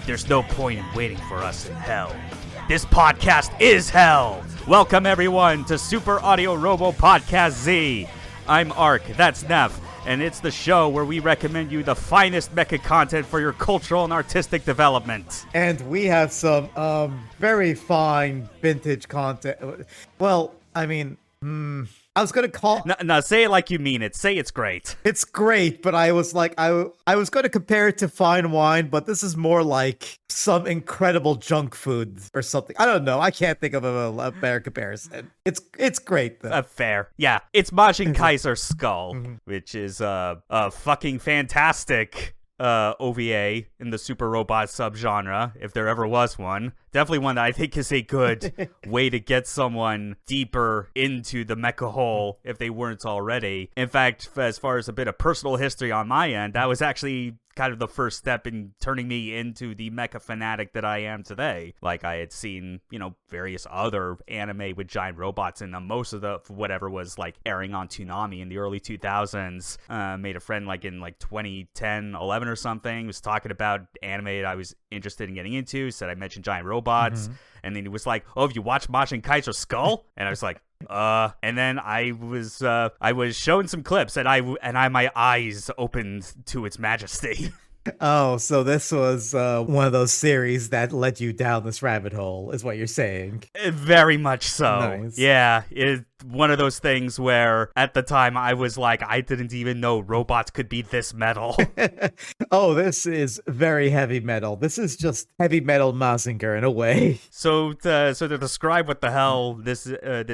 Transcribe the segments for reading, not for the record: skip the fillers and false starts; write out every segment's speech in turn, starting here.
There's no point in waiting for us in hell. This podcast is hell. Welcome everyone to Super Audio Robo Podcast Z. I'm Ark, that's Neff, and it's the show where we recommend you the finest mecha content for your cultural and artistic development. And we have some very fine vintage content. Well, I mean, I was gonna call. No, say it like you mean it. Say it's great. It's great, but I was like, I was gonna compare it to fine wine, but this is more like some incredible junk food or something. I don't know. I can't think of a better comparison. It's great though. Fair, yeah. It's Mazinkaiser SKL, which is a fucking fantastic OVA in the super robot subgenre, if there ever was one. Definitely one that I think is a good way to get someone deeper into the mecha hole if they weren't already. In fact, as far as a bit of personal history on my end, that was actually kind of the first step in turning me into the mecha fanatic that I am today. Like, I had seen, various other anime with giant robots in them. Most of the whatever was like airing on Toonami in the early 2000s. Made a friend like in 2010, 11 or something, was talking about anime that I was interested in getting into, said I mentioned giant robots, and then he was like, "Oh, have you watched Mazinkaiser SKL?" And I was like, and then I was shown some clips, and my eyes opened to its majesty. Oh, so this was one of those series that led you down this rabbit hole, is what you're saying. Very much so. Nice. Yeah, it's one of those things where at the time I was like, I didn't even know robots could be this metal. Oh, this is very heavy metal. This is just heavy metal Mazinger in a way. So to describe what the hell this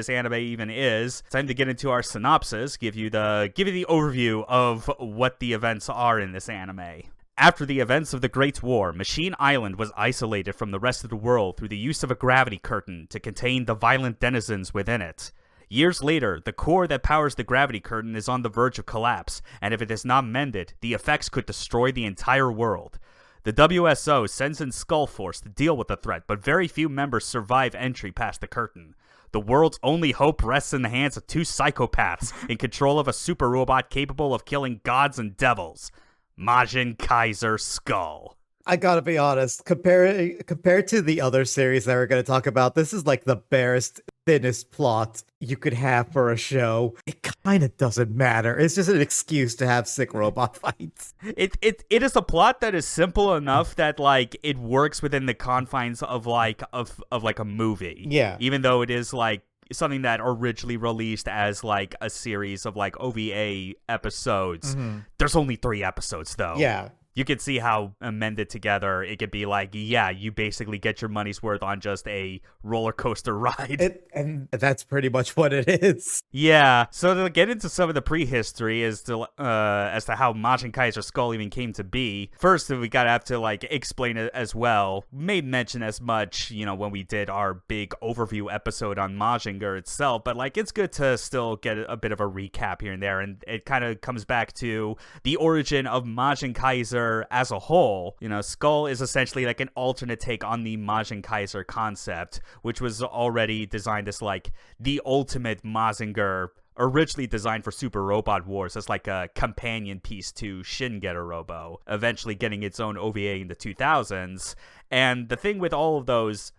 anime even is, it's time to get into our synopsis, give you the overview of what the events are in this anime. After the events of the Great War, Machine Island was isolated from the rest of the world through the use of a gravity curtain to contain the violent denizens within it. Years later, the core that powers the gravity curtain is on the verge of collapse, and if it is not mended, the effects could destroy the entire world. The WSO sends in Skull Force to deal with the threat, but very few members survive entry past the curtain. The world's only hope rests in the hands of two psychopaths in control of a super robot capable of killing gods and devils. Mazinkaiser SKL. I gotta be honest, compared to the other series that we're gonna talk about, this is like the barest, thinnest plot you could have for a show. It kind of doesn't matter. It's just an excuse to have sick robot fights. It is a plot that is simple enough that like it works within the confines of a movie. Yeah. Even though it is like something that originally released as like a series of like OVA episodes. There's only 3 episodes though. Yeah. You could see how amended together it could be like, yeah, you basically get your money's worth on just a roller coaster ride. And that's pretty much what it is. Yeah. So to get into some of the prehistory as to how Mazinkaiser SKL even came to be, first we gotta have to like explain it as well. Made mention as much, when we did our big overview episode on Mazinger itself, but like it's good to still get a bit of a recap here and there, and it kind of comes back to the origin of Mazinkaiser as a whole. SKL is essentially like an alternate take on the Mazinkaiser concept, which was already designed as like the ultimate Mazinger, originally designed for Super Robot Wars as like a companion piece to Shin Getter Robo, eventually getting its own OVA in the 2000s. And the thing with all of those,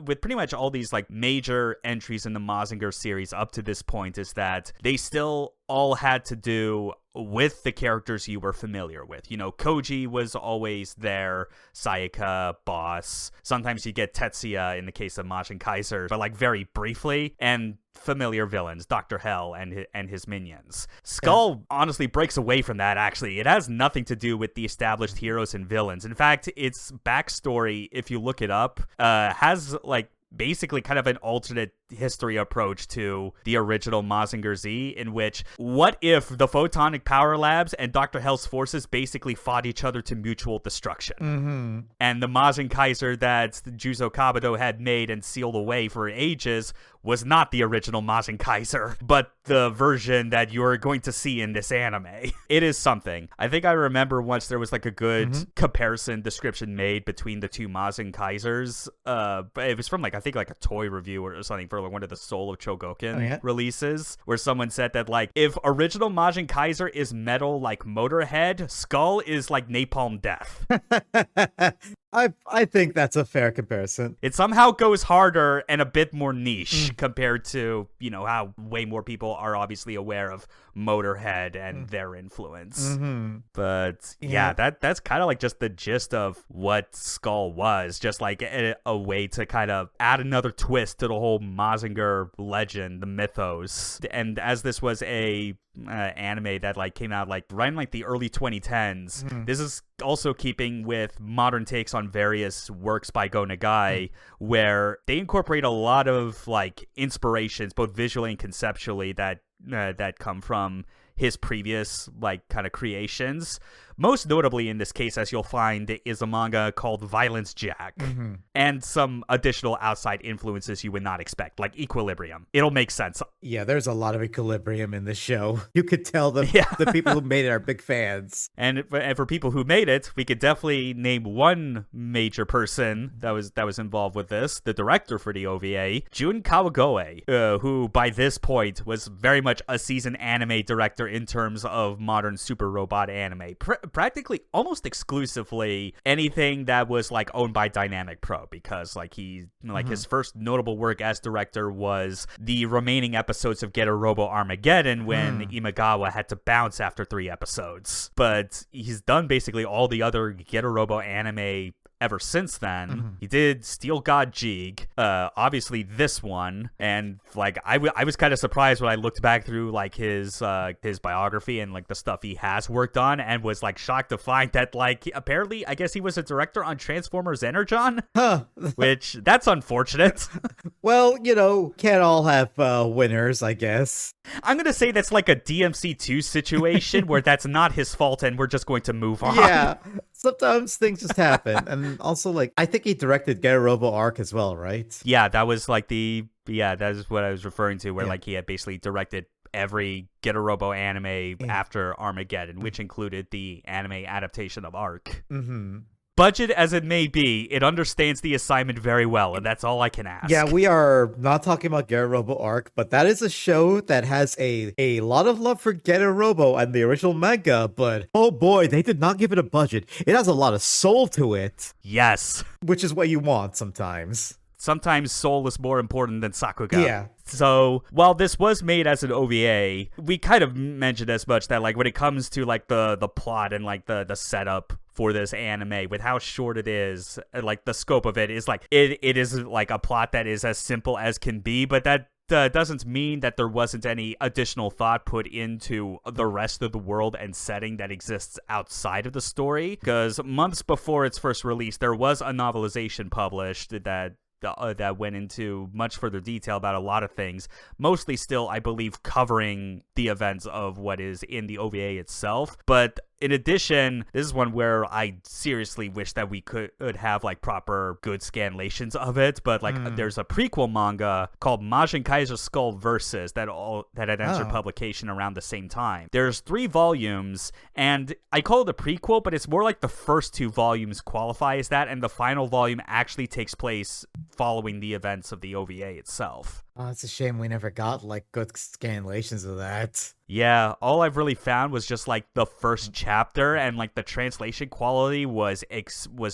with pretty much all these like major entries in the Mazinger series up to this point, is that they still all had to do with the characters you were familiar with. Koji was always there, Sayaka, Boss. Sometimes you get Tetsuya in the case of Mazinkaiser, but like very briefly, and familiar villains, Dr. Hell and his minions. SKL honestly breaks away from that, actually. It has nothing to do with the established heroes and villains. In fact, its backstory, if you look it up, has like basically kind of an alternate history approach to the original Mazinger Z, in which what if the Photonic Power Labs and Dr. Hell's forces basically fought each other to mutual destruction. And the Mazinkaiser that Juzo Kabuto had made and sealed away for ages was not the original Mazinkaiser, but the version that you're going to see in this anime. It is something. I think I remember once there was like a good comparison description made between the two Mazinkaisers. But it was from like, I think like a toy review or something for like one of the Soul of Chogokin releases, where someone said that like, if original Mazinkaiser is metal like Motorhead, Skull is like Napalm Death. I think that's a fair comparison. It somehow goes harder and a bit more niche compared to, you know, how way more people are obviously aware of Motorhead and their influence. But yeah, that's kind of like just the gist of what Skull was, just like a way to kind of add another twist to the whole Mazinger legend, the mythos. And as this was a anime that like came out like right in like the early 2010s, this is also keeping with modern takes on various works by Go Nagai, where they incorporate a lot of like inspirations, both visually and conceptually, that come from his previous like kind of creations. Most notably in this case, as you'll find, is a manga called Violence Jack, and some additional outside influences you would not expect, like Equilibrium. It'll make sense. Yeah, there's a lot of Equilibrium in this show. You could tell the people who made it are big fans. And for people who made it, we could definitely name one major person that was involved with this, the director for the OVA, Jun Kawagoe, who by this point was very much a seasoned anime director in terms of modern super robot anime. Practically almost exclusively anything that was like owned by Dynamic Pro, because like his first notable work as director was the remaining episodes of Get a Robo Armageddon, when Imagawa had to bounce after 3 episodes. But he's done basically all the other Get a Robo anime ever since then. He did Steel God Jig, obviously this one, and like I was kind of surprised when I looked back through like his biography and like the stuff he has worked on, and was like shocked to find that like apparently I guess he was a director on Transformers Energon, which that's unfortunate. Well, you know, can't all have winners, I guess. I'm gonna say that's like a DMC2 situation where that's not his fault and we're just going to move on. Yeah, sometimes things just happen. And also, like, I think he directed Get a Robo Arc as well, right? Yeah, that was like that is what I was referring to, where like he had basically directed every Get a Robo anime after Armageddon, which included the anime adaptation of Arc. Budget as it may be, it understands the assignment very well, and that's all I can ask. Yeah, we are not talking about Get a Robo Arc, but that is a show that has a lot of love for Get a Robo and the original manga, but oh boy, they did not give it a budget. It has a lot of soul to it. Yes. Which is what you want sometimes. Sometimes soul is more important than Sakuga. Yeah. So while this was made as an OVA, we kind of mentioned as much that like when it comes to like the plot and like the setup for this anime, with how short it is, like the scope of it is like it is like a plot that is as simple as can be, but that doesn't mean that there wasn't any additional thought put into the rest of the world and setting that exists outside of the story. Because months before its first release, there was a novelization published that went into much further detail about a lot of things, mostly still, I believe, covering the events of what is in the OVA itself. But in addition, this is one where I seriously wish that we could have like proper good scanlations of it, but like there's a prequel manga called Mazinkaiser SKL Versus that had entered publication around the same time. There's 3 volumes, and I call it a prequel, but it's more like the first 2 volumes qualify as that, and the final volume actually takes place following the events of the OVA itself. Oh, it's a shame we never got like good scanlations of that. Yeah, all I've really found was just like the first chapter, and like the translation quality was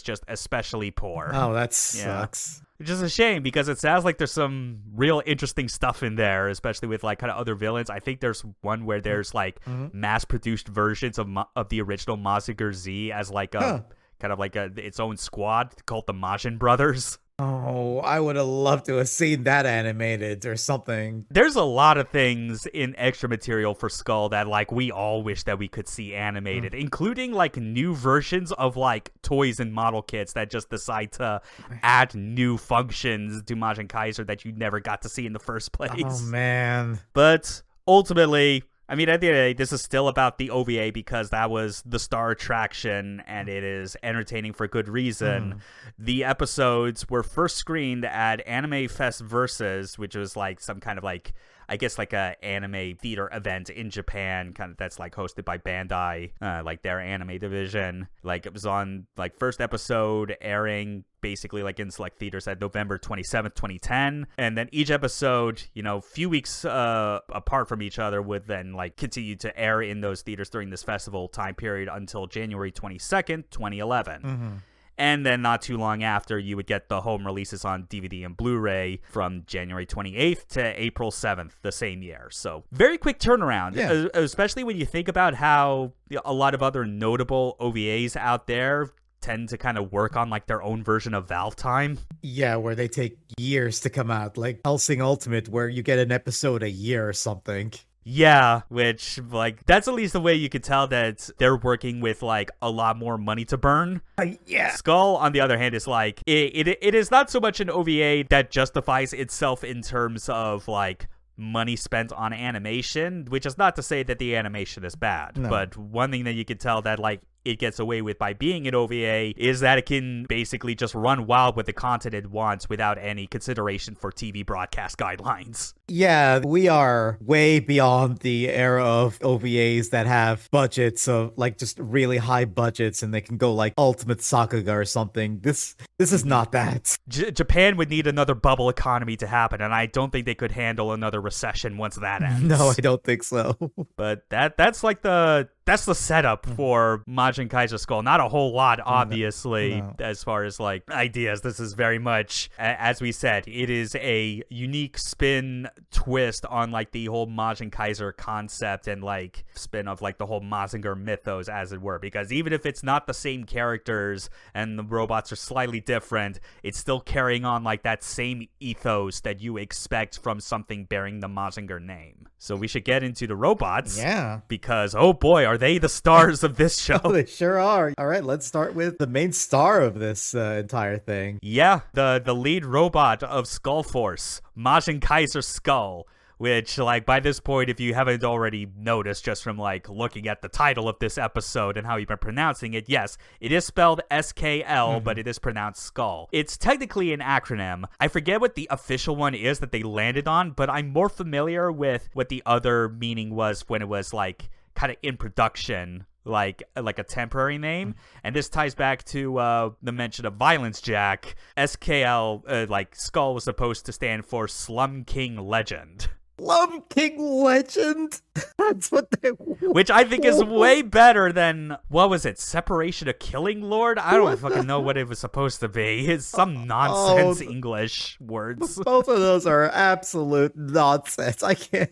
just especially poor. Oh, that sucks. Which is a shame, because it sounds like there's some real interesting stuff in there, especially with like kind of other villains. I think there's one where there's like mass-produced versions of the original Mazinger Z as like a kind of like its own squad called the Majin Brothers. Oh, I would have loved to have seen that animated or something. There's a lot of things in extra material for Skull that like we all wish that we could see animated, including like new versions of like toys and model kits that just decide to add new functions to Mazinkaiser that you never got to see in the first place. Oh man. But ultimately, I mean, at the end of the day, this is still about the OVA because that was the star attraction and it is entertaining for good reason. The episodes were first screened at Anime Fest Versus, which was like some kind of like, I guess like a anime theater event in Japan, kind of that's like hosted by Bandai, like their anime division. Like it was on like first episode airing basically like in select theaters at November 27th, 2010. And then each episode, you know, few weeks apart from each other would then like continue to air in those theaters during this festival time period until January 22nd, 2011. And then not too long after, you would get the home releases on DVD and Blu-ray from January 28th to April 7th the same year. So very quick turnaround, especially when you think about how a lot of other notable OVAs out there tend to kind of work on like their own version of Valve time. Yeah, where they take years to come out, like Hellsing Ultimate, where you get an episode a year or something. Yeah, which, like, that's at least the way you could tell that they're working with, like, a lot more money to burn. Yeah. Skull, on the other hand, is, like, it is not so much an OVA that justifies itself in terms of, like, money spent on animation, which is not to say that the animation is bad. No. But one thing that you can tell that, like, it gets away with by being an OVA is that it can basically just run wild with the content it wants without any consideration for TV broadcast guidelines. Yeah, we are way beyond the era of OVAs that have budgets of like just really high budgets and they can go like Ultimate Sakuga or something. This is not that. Japan would need another bubble economy to happen, and I don't think they could handle another recession once that ends. No, I don't think so. But that's like the setup for Mazinkaiser Skull. Not a whole lot, obviously, as far as like ideas. This is very much, as we said, it is a unique spin twist on like the whole Mazinkaiser concept and like spin of like the whole Mazinger mythos, as it were. Because even if it's not the same characters and the robots are slightly different, it's still carrying on like that same ethos that you expect from something bearing the Mazinger name. So we should get into the robots. Yeah. Because, oh boy, are they the stars of this show. Oh, they sure are. All right, let's start with the main star of this entire thing. Yeah, the lead robot of Skull Force, Mazinkaiser Skull, which, like, by this point, if you haven't already noticed just from, like, looking at the title of this episode and how you've been pronouncing it, yes, it is spelled SKL, but it is pronounced Skull. It's technically an acronym. I forget what the official one is that they landed on, but I'm more familiar with what the other meaning was when it was, like, kind of in production, like a temporary name. And this ties back to the mention of Violence Jack. SKL, like, Skull was supposed to stand for Slum King Legend. Slum King Legend? That's what they want. Which I think is way better than, what was it, Separation of Killing Lord? I don't fucking know what it was supposed to be. It's some nonsense English words. Both of those are absolute nonsense. I can't.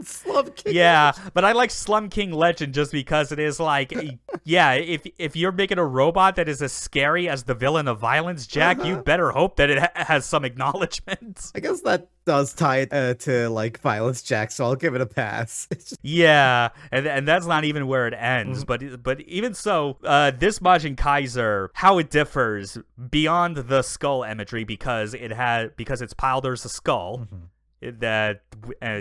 Slum King Legend. But I like Slum King Legend just because it is like, yeah, if you're making a robot that is as scary as the villain of Violence Jack, you better hope that it has some acknowledgement. I guess that does tie it to like Violence Jack, so I'll give it a pass. Yeah, and that's not even where it ends. But even so, this Mazinkaiser, how it differs beyond the skull imagery because it's piled as a skull. That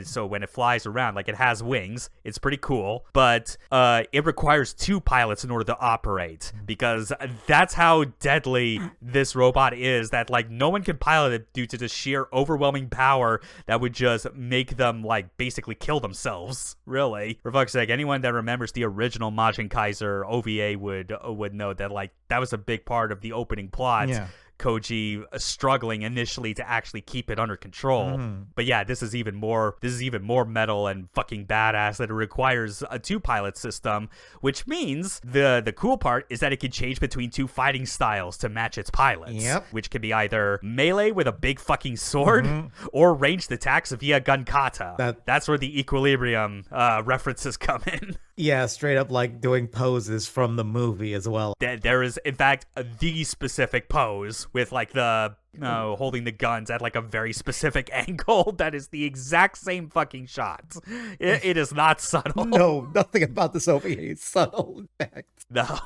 so when it flies around, like, it has wings, it's pretty cool, but it requires two pilots in order to operate, because that's how deadly this robot is, that like no one can pilot it due to the sheer overwhelming power that would just make them like basically kill themselves, really. For fuck's sake, anyone that remembers the original Mazinkaiser OVA would know that like that was a big part of the opening plot. Koji struggling initially to actually keep it under control. But yeah, this is even more metal and fucking badass, that it requires a two-pilot system, which means the cool part is that it can change between two fighting styles to match its pilots, which can be either melee with a big fucking sword or ranged attacks via gun kata. That's where the equilibrium references come in. Yeah, straight up like doing poses from the movie as well. There is, in fact, the specific pose with like the holding the guns at like a very specific angle. That is the exact same fucking shot. It is not subtle. No, nothing about this OVA is subtle, in fact. No.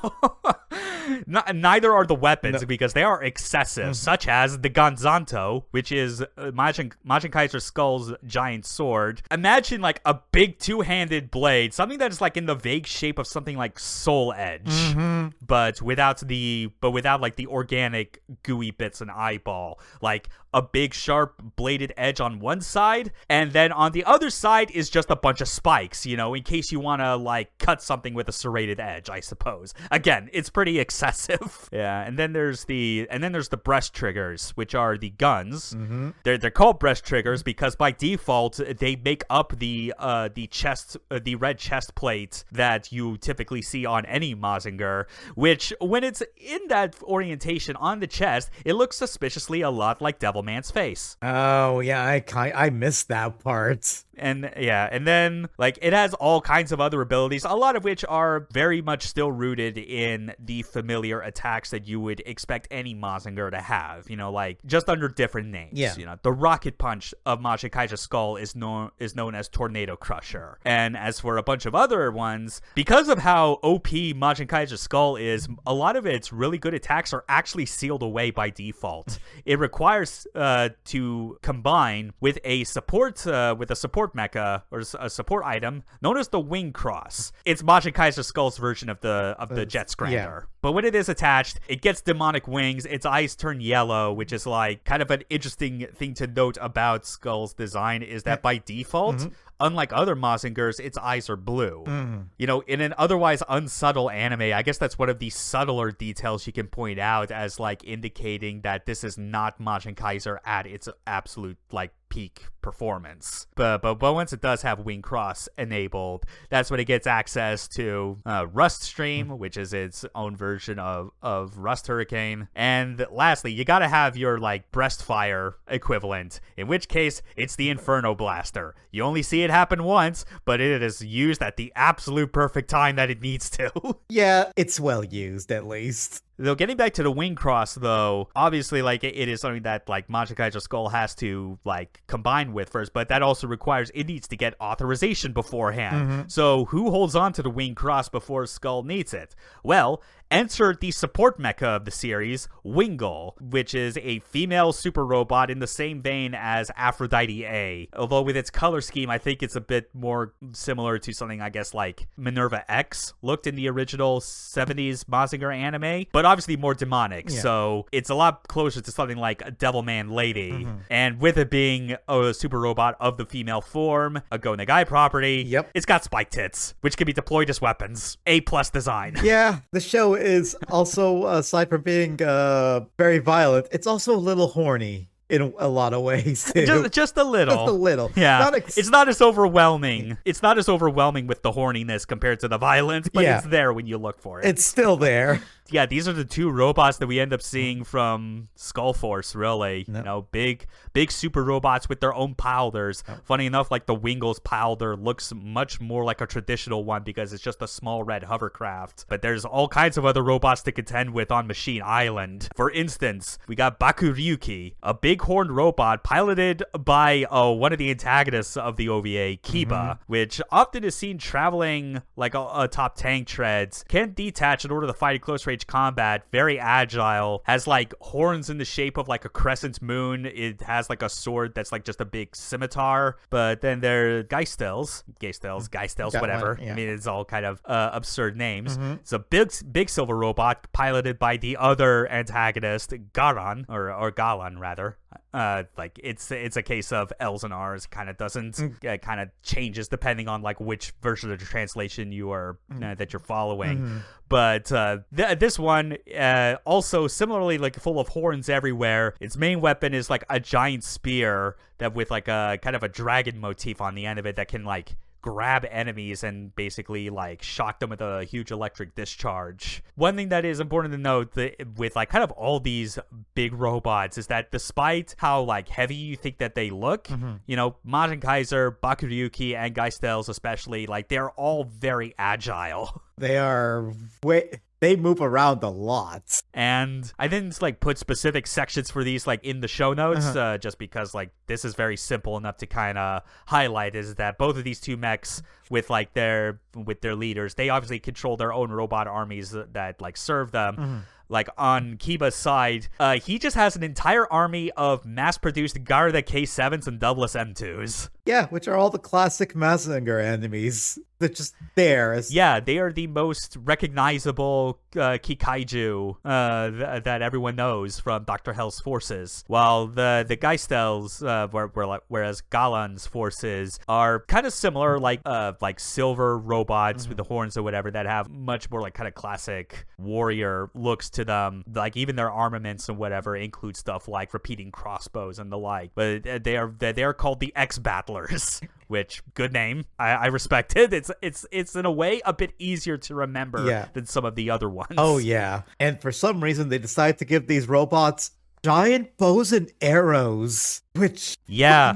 Neither are the weapons because they are excessive, such as the Ganzanto, which is Mazinkaiser Skull's giant sword. Imagine like a big two-handed blade, something that is like in the vague shape of something like Soul Edge, but without like the organic gooey bits and eyeball. Like a big sharp bladed edge on one side, and then on the other side is just a bunch of spikes, you know, in case you want to like cut something with a serrated edge, I suppose. Again, it's pretty excessive. Yeah, and then there's the breast triggers, which are the guns. They're called breast triggers because by default they make up the red chest plate that you typically see on any Mazinger, which when it's in that orientation on the chest, it looks suspiciously a lot like Devilman's face. Oh yeah, I missed that part. And yeah, and then like it has all kinds of other abilities, a lot of which are very much still rooted in the familiar attacks that you would expect any Mazinger to have, you know, like just under different names. Yeah. You know, the rocket punch of Mazinkaiser Skull is known as Tornado Crusher. And as for a bunch of other ones, because of how OP Mazinkaiser Skull is, a lot of its really good attacks are actually sealed away by default. It requires to combine with a support mecha or a support item known as the Wing Cross. It's Mazinkaiser Skull's version of the Jet Scrander. Yeah. But when it is attached, it gets demonic wings. Its eyes turn yellow, which is like kind of an interesting thing to note about Skull's design is that by default, unlike other Mazingers, its eyes are blue. You know, in an otherwise unsubtle anime, I guess that's one of the subtler details you can point out as like indicating that this is not Mazinkaiser at its absolute like peak performance. But once it does have Wing Cross enabled, that's when it gets access to Rust Stream, which is its own version of Rust Hurricane. And lastly, you gotta have your like breast fire equivalent, in which case it's the Inferno Blaster. You only see it happen once, but it is used at the absolute perfect time that it needs to. Yeah, it's well used at least. Though getting back to the Wing Cross, though, obviously, like, it is something that, like, Mazinkaiser Skull has to, like, combine with first, but that also requires it needs to get authorization beforehand. So who holds on to the Wing Cross before Skull needs it? Well, enter the support mecha of the series, Wingull, which is a female super robot in the same vein as Aphrodite A. Although with its color scheme, I think it's a bit more similar to something, I guess, like Minerva X looked in the original 70s Mazinger anime, but obviously more demonic. Yeah. So it's a lot closer to something like a Devilman Lady. And with it being a super robot of the female form, a Go Nagai property, it's got spike tits, which can be deployed as weapons. A+ design. Yeah, the show is also, aside from being very violent, it's also a little horny in a lot of ways too. Just a little. Just a little. Yeah. It's not as overwhelming. It's not as overwhelming with the horniness compared to the violence, but it's there when you look for it. It's still there. Yeah, these are the two robots that we end up seeing from Skull Force, really. You know, big super robots with their own powders. Funny enough, like the Wingull's powder looks much more like a traditional one because it's just a small red hovercraft. But there's all kinds of other robots to contend with on Machine Island. For instance, we got Bakuryuki, a big horned robot piloted by one of the antagonists of the OVA, Kiba, which often is seen traveling like atop tank treads, can't detach in order to fight at close range combat, very agile, has like horns in the shape of like a crescent moon. It has like a sword that's like just a big scimitar. But then there are Geistels, whatever. I mean, it's all kind of absurd names. It's a big silver robot piloted by the other antagonist, Garan, or Galan rather. Like it's a case of L's and R's, kind of doesn't kind of changes depending on like which version of the translation you are that you're following. But this one also similarly like full of horns everywhere. Its main weapon is like a giant spear that with like a kind of a dragon motif on the end of it that can like grab enemies and basically like shock them with a huge electric discharge. One thing that is important to note with like kind of all these big robots is that despite how like heavy you think that they look, you know, Mazinkaiser, Bakuryuki, and Geistels especially, like they're all very agile. They move around a lot. And I didn't like put specific sections for these like in the show notes, just because like this is very simple enough to kind of highlight is that both of these two mechs with their leaders, they obviously control their own robot armies that like serve them. Like on Kiba's side, he just has an entire army of mass-produced Garda K7s and Douglas M2s. Yeah, which are all the classic Mazinger enemies. They're just there. Yeah, they are the most recognizable Kikaiju that everyone knows from Dr. Hell's forces. While the Geistels, whereas Galan's forces are kind of similar, like silver robots with the horns or whatever that have much more like kind of classic warrior looks to them. Like even their armaments and whatever include stuff like repeating crossbows and the like. But they are called the X-Battlers. Which, good name. I respect it. It's in a way a bit easier to remember than some of the other ones. Oh, yeah. And for some reason, they decide to give these robots giant bows and arrows. Which,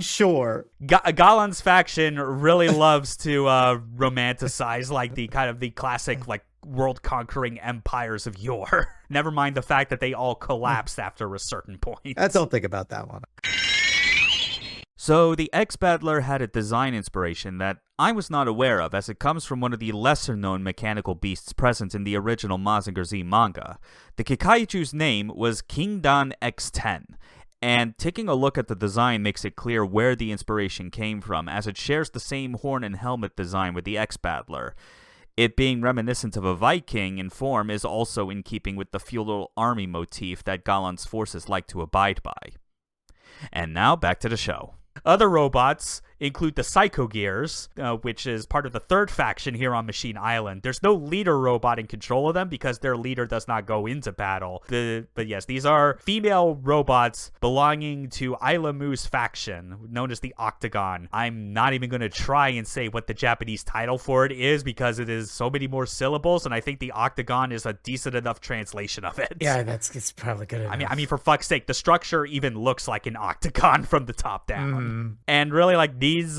sure. Galan's faction really loves to romanticize like the kind of the classic like world-conquering empires of yore. Never mind the fact that they all collapsed after a certain point. I don't think about that one. So the X-Battler had a design inspiration that I was not aware of, as it comes from one of the lesser-known mechanical beasts present in the original Mazinger Z manga. The Kikaiju's name was King Dan X10, and taking a look at the design makes it clear where the inspiration came from, as it shares the same horn and helmet design with the X-Battler. It being reminiscent of a Viking in form is also in keeping with the feudal army motif that Galan's forces like to abide by. And now back to the show. Other robots include the Psycho Gears, which is part of the third faction here on Machine Island. There's no leader robot in control of them because their leader does not go into battle. But yes, these are female robots belonging to Isla Mu's faction, known as the Octagon. I'm not even going to try and say what the Japanese title for it is because it is so many more syllables, and I think the Octagon is a decent enough translation of it. Yeah, it's probably good enough. I mean, for fuck's sake, the structure even looks like an octagon from the top down. And really, like, these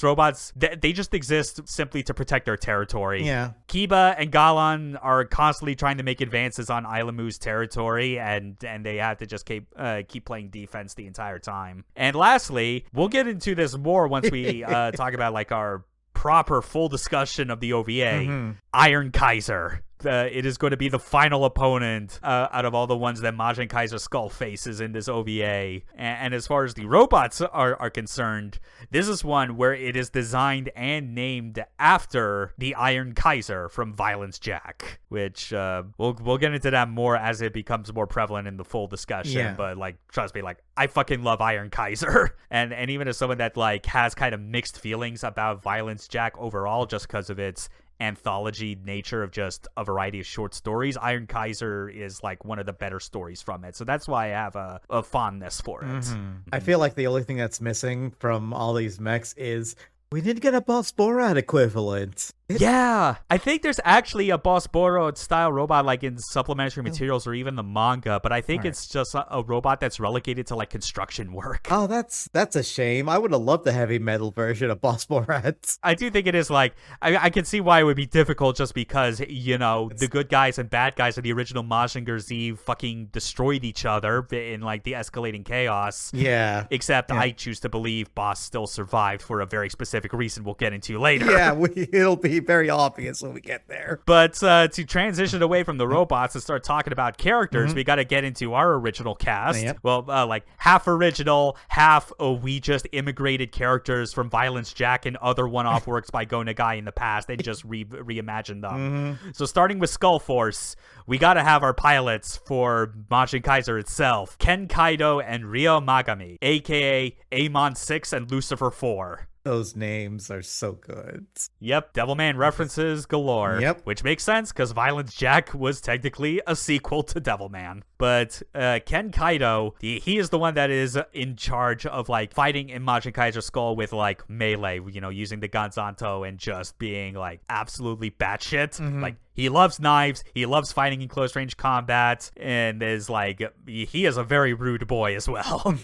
robots, they just exist simply to protect their territory. Yeah. Kiba and Galan are constantly trying to make advances on Isla Mu's territory, and they have to just keep playing defense the entire time. And lastly, we'll get into this more once we talk about like our proper full discussion of the OVA. Iron Kaiser. It is going to be the final opponent out of all the ones that Mazinkaiser SKL faces in this OVA. And as far as the robots are concerned, this is one where it is designed and named after the Iron Kaiser from Violence Jack, which we'll get into that more as it becomes more prevalent in the full discussion. Yeah. But like, trust me, like I fucking love Iron Kaiser, and even as someone that like has kind of mixed feelings about Violence Jack overall, just because of its anthology nature of just a variety of short stories, Iron Kaiser is like one of the better stories from it, so that's why I have a fondness for it. I feel like the only thing that's missing from all these mechs is we didn't get a Boss Borat equivalent. Yeah, I think there's actually a Boss Borat style robot like in supplementary materials or even the manga, but I think it's just a robot that's relegated to like construction work. Oh, that's a shame. I would have loved the heavy metal version of Boss Borat. I do think it is like, I can see why it would be difficult just because, you know, the good guys and bad guys of the original Mazinger Z fucking destroyed each other in like the escalating chaos. Yeah. Except I choose to believe Boss still survived for a very specific reason we'll get into later. Yeah, it'll be very obvious when we get there. But to transition away from the robots and start talking about characters, we got to get into our original cast. Yep. Well, like half original, half we just immigrated characters from Violence Jack and other one-off works by Go Nagai in the past and just reimagined them. So starting with Skull Force, we got to have our pilots for Mazinkaiser itself, Ken Kaido and Ryo Magami, aka Amon 6 and Lucifer 4. Those names are so good. Yep, Devilman references galore. Yep. Which makes sense, because Violence Jack was technically a sequel to Devilman. But Ken Kaito, he is the one that is in charge of, like, fighting in Mazinkaiser Skull with, like, melee, you know, using the Ganzanto and just being, like, absolutely batshit. Like, he loves knives, he loves fighting in close range combat, and is, like, he is a very rude boy as well.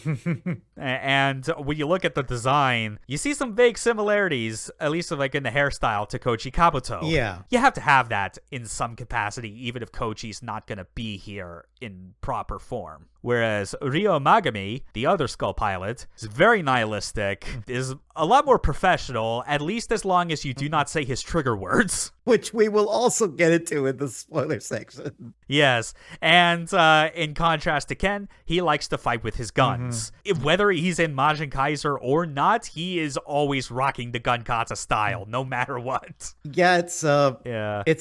And when you look at the design, you see some vague similarities, at least like in the hairstyle, to Koichi Kabuto. Yeah. You have to have that in some capacity, even if Koichi's not going to be here in proper form. Whereas Ryo Magami, the other Skull pilot, is very nihilistic, is a lot more professional, at least as long as you do not say his trigger words. Which we will also get into in the spoiler section. Yes, and in contrast to Ken, he likes to fight with his guns. Whether he's in Mazinkaiser or not, he is always rocking the Gunkata style, no matter what. Yeah, it's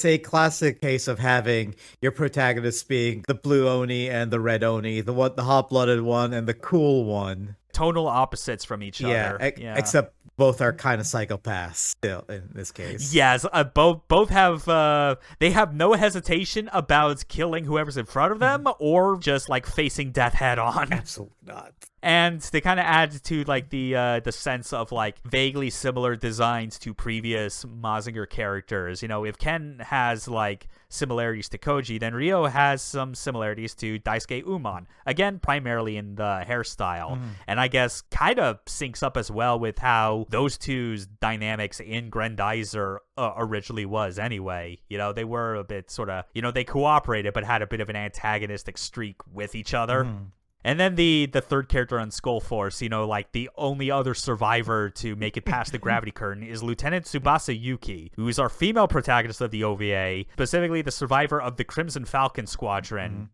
a classic case of having your protagonists being the blue Oni and the red Oni, the hot-blooded one and the cool one. Tonal opposites from each other. Except both are kind of psychopaths still in this case. Yes, both have they have no hesitation about killing whoever's in front of them or just like facing death head on. Absolutely not. And they kind of add to like the sense of like vaguely similar designs to previous Mazinger characters. You know, if Ken has like similarities to Koji, then Ryo has some similarities to Daisuke Umon. Again, primarily in the hairstyle. And I guess kind of syncs up as well with how those two's dynamics in Grendizer originally was anyway. You know, they were a bit sort of, you know, they cooperated but had a bit of an antagonistic streak with each other. And then the third character on Skull Force, you know, like the only other survivor to make it past the gravity curtain is Lieutenant Tsubasa Yuki, who is our female protagonist of the OVA, specifically the survivor of the Crimson Falcon Squadron,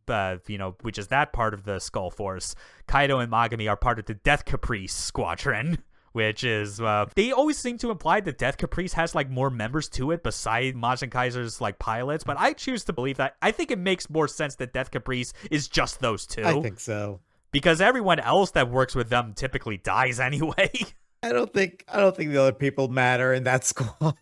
you know, which is that part of the Skull Force. Kaito and Magami are part of the Death Caprice Squadron. Which is, they always seem to imply that Death Caprice has, like, more members to it besides Mazinkaiser's, like, pilots, but I choose to believe that. I think it makes more sense that Death Caprice is just those two. I think so. Because everyone else that works with them typically dies anyway. I don't think the other people matter in that squad.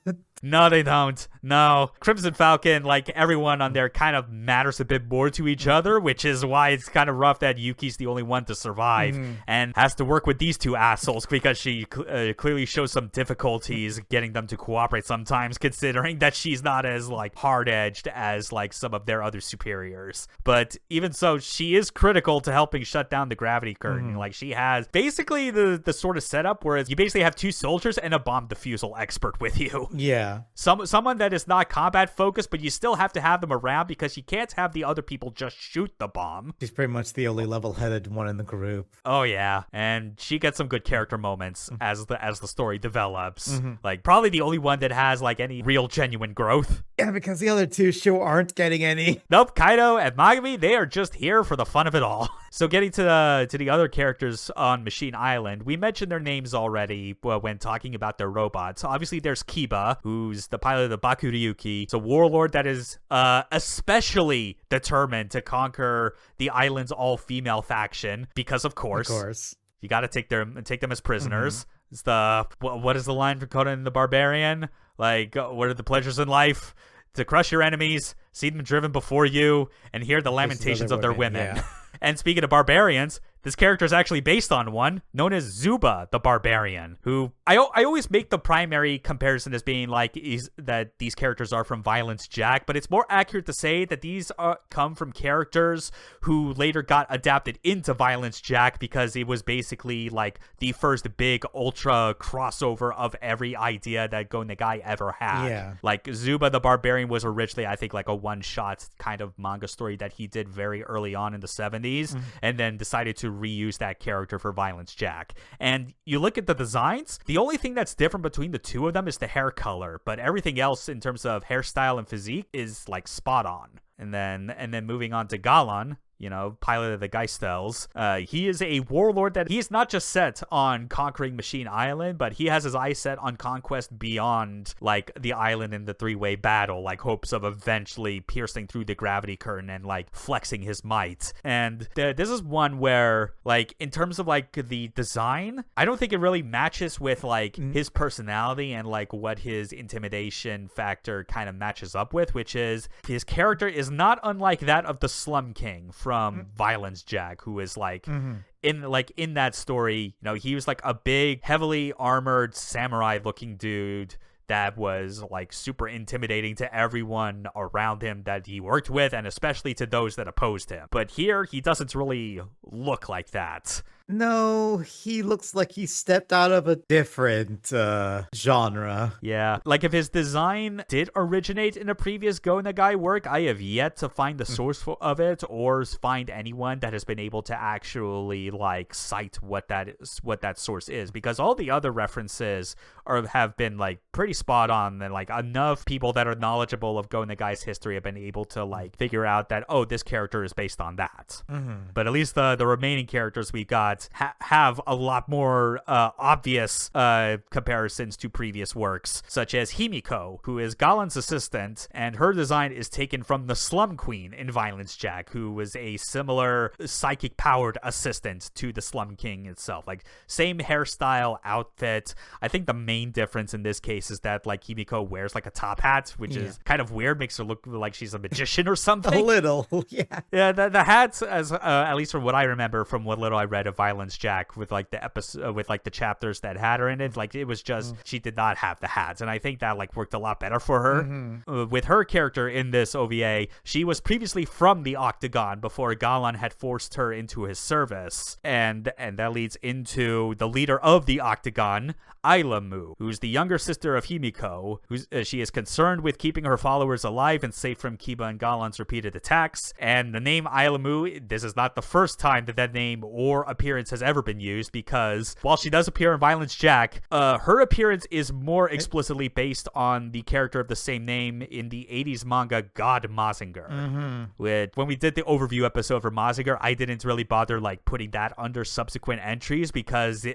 No, they don't. No. Crimson Falcon, like, everyone on there kind of matters a bit more to each other, which is why it's kind of rough that Yuki's the only one to survive and has to work with these two assholes because she clearly shows some difficulties getting them to cooperate sometimes, considering that she's not as, like, hard-edged as, like, some of their other superiors. But even so, she is critical to helping shut down the gravity curtain. Like, she has basically the sort of setup where you basically have two soldiers and a bomb defusal expert with you. Yeah. Someone that is not combat focused, but you still have to have them around because you can't have the other people just shoot the bomb. She's pretty much the only level-headed one in the group. Oh yeah, and she gets some good character moments as the story develops. Like probably the only one that has like any real genuine growth. Yeah, because the other two sure aren't getting any. Nope, Kaito and Magami, they are just here for the fun of it all. So getting to the other characters on Machine Island, we mentioned their names already when talking about their robots. Obviously, there's Kiba, who's the pilot of the Bakuryuki. It's a warlord that is especially determined to conquer the island's all-female faction because, of course, you got to take them as prisoners. It's what is the line from Conan the Barbarian? Like, what are the pleasures in life? To crush your enemies, see them driven before you, and hear the lamentations of their women. Yeah. And speaking of barbarians, this character is actually based on one known as Zuba the Barbarian, who I always make the primary comparison as being like that these characters are from Violence Jack, but it's more accurate to say that these come from characters who later got adapted into Violence Jack because it was basically like the first big ultra crossover of every idea that Go Nagai ever had. Yeah. Like Zuba the Barbarian was originally, I think, like a one-shot kind of manga story that he did very early on in the 70s, and then decided to reuse that character for Violence Jack. And you look at the designs, the only thing that's different between the two of them is the hair color, but everything else in terms of hairstyle and physique is like spot on. And then moving on to Galan, pilot of the Geistels. He is a warlord that he is not just set on conquering Machine Island, but he has his eyes set on conquest beyond, like, the island in the three-way battle, like, hopes of eventually piercing through the gravity curtain and, like, flexing his might. And this is one where, like, in terms of, like, the design, I don't think it really matches with, like, his personality and, like, what his intimidation factor kind of matches up with, which is his character is not unlike that of the Slum King from Violence Jack, who is like in that story, he was like a big, heavily armored samurai looking dude that was like super intimidating to everyone around him that he worked with, and especially to those that opposed him. But here he doesn't really look like that. No, he looks like he stepped out of a different genre. Yeah, like if his design did originate in a previous Go Nagai work, I have yet to find the source of it or find anyone that has been able to actually like cite what that source is, because all the other references have been like pretty spot on, and like enough people that are knowledgeable of Go Nagai's history have been able to like figure out that, oh, this character is based on that. But at least the remaining characters we got have a lot more obvious comparisons to previous works, such as Himiko, who is Galan's assistant, and her design is taken from the Slum Queen in Violence Jack, who was a similar psychic-powered assistant to the Slum King itself. Like, same hairstyle, outfit. I think the main difference in this case is that, like, Himiko wears, like, a top hat, which is kind of weird, makes her look like she's a magician or something. A little, yeah. Yeah, the hats, as at least from what I remember from what little I read of Violence Jack, with like the episode with like the chapters that had her in it, like it was just she did not have the hats, and I think that like worked a lot better for her. With her character in this OVA, she was previously from the Octagon before Galan had forced her into his service, and that leads into the leader of the Octagon, Ailamu, who's the younger sister of Himiko. She is concerned with keeping her followers alive and safe from Kiba and Galan's repeated attacks. And the name Ailamu, this is not the first time that name or appearance has ever been used, because while she does appear in Violence Jack, her appearance is more explicitly based on the character of the same name in the 80s manga God Mazinger. When we did the overview episode for Mazinger, I didn't really bother like putting that under subsequent entries, because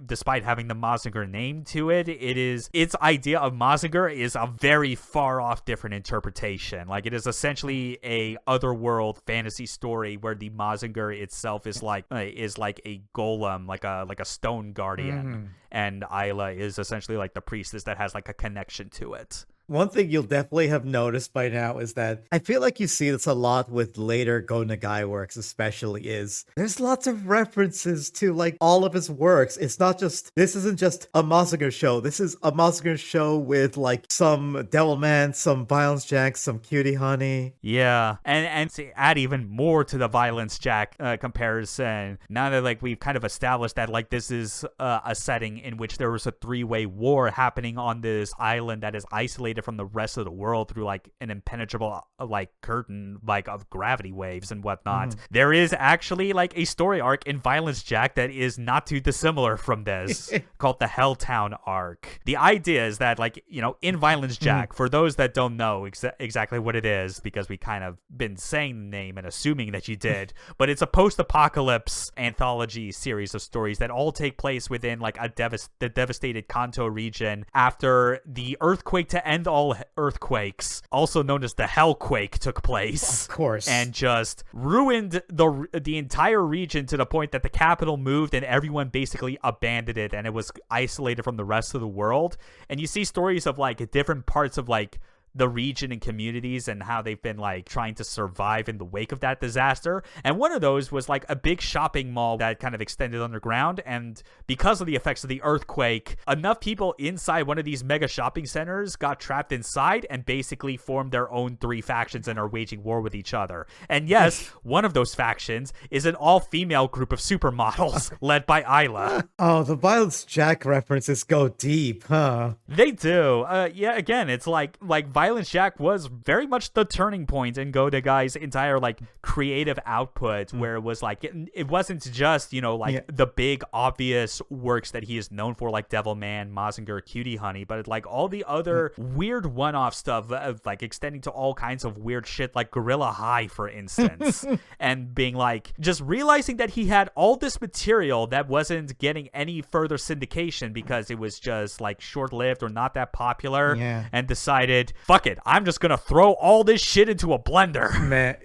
despite having the Mazinger name to it, its idea of Mazinger is a very far off different interpretation. Like, it is essentially a otherworld fantasy story where the Mazinger itself is like a golem, like a stone guardian, and Ayla is essentially like the priestess that has like a connection to it. One thing you'll definitely have noticed by now is that I feel like you see this a lot with later Go Nagai works, especially, is there's lots of references to like all of his works. This isn't just a Mazinger show. This is a Mazinger show with like some Devilman, some Violence Jack, some Cutie Honey. Yeah, and to add even more to the Violence Jack comparison, now that like we've kind of established that like this is a setting in which there was a three-way war happening on this island that is isolated from the rest of the world through like an impenetrable like curtain like of gravity waves and whatnot. There is actually like a story arc in Violence Jack that is not too dissimilar from this called the Helltown arc. The idea is that like, in Violence Jack, for those that don't know exactly what it is, because we kind of been saying the name and assuming that you did, but it's a post-apocalypse anthology series of stories that all take place within like the devastated Kanto region after the earthquake to end all earthquakes, also known as the Hellquake, took place. Of course. And just ruined the entire region to the point that the capital moved and everyone basically abandoned it, and it was isolated from the rest of the world. And you see stories of like different parts of like the region and communities and how they've been like trying to survive in the wake of that disaster. And one of those was like a big shopping mall that kind of extended underground, and because of the effects of the earthquake, enough people inside one of these mega shopping centers got trapped inside and basically formed their own three factions and are waging war with each other. And yes, one of those factions is an all-female group of supermodels led by Ayla. Oh, the Violence Jack references go deep, huh? They do. Yeah, again, it's like Violence Jack was very much the turning point in Go Nagai's entire like creative output, where it was like it wasn't just, you know, like the big obvious works that he is known for, like Devilman, Mazinger, Cutie Honey, but like all the other weird one-off stuff, like extending to all kinds of weird shit like Gorilla High, for instance, and being like just realizing that he had all this material that wasn't getting any further syndication because it was just like short-lived or not that popular, and decided, fuck it, I'm just gonna throw all this shit into a blender. Man,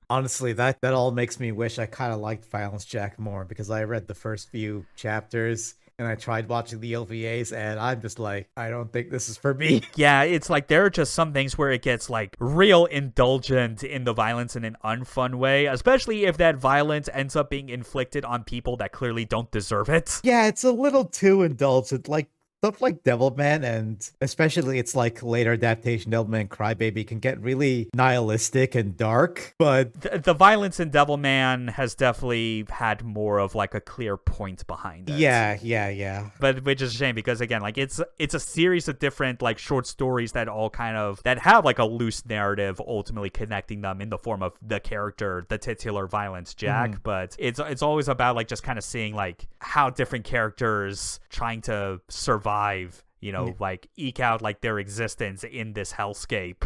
honestly, that all makes me wish I kind of liked Violence Jack more, because I read the first few chapters and I tried watching the OVAs, and I'm just like, I don't think this is for me. Yeah, it's like there are just some things where it gets like real indulgent in the violence in an unfun way, especially if that violence ends up being inflicted on people that clearly don't deserve it. Yeah, it's a little too indulgent. Like, stuff like Devilman, and especially its like later adaptation, Devilman Crybaby, can get really nihilistic and dark. But the violence in Devilman has definitely had more of like a clear point behind it. Yeah. But which is a shame, because again, like it's a series of different like short stories that all kind of that have like a loose narrative ultimately connecting them in the form of the character, the titular Violence Jack. But it's always about like just kind of seeing like how different characters trying to survive, you know, like eke out like their existence in this hellscape.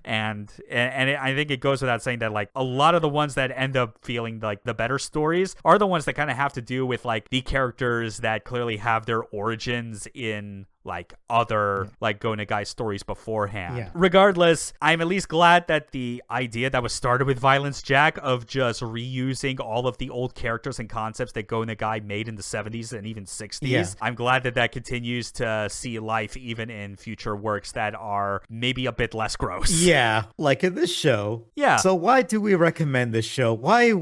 And I think it goes without saying that like a lot of the ones that end up feeling like the better stories are the ones that kind of have to do with like the characters that clearly have their origins in like other like Go Nagai stories beforehand. Regardless, I'm at least glad that the idea that was started with Violence Jack of just reusing all of the old characters and concepts that Go Nagai made in the 70s and even 60s, I'm glad that that continues to see life even in future works that are maybe a bit less gross. Yeah, like in this show. Yeah. So why do we recommend this show? Why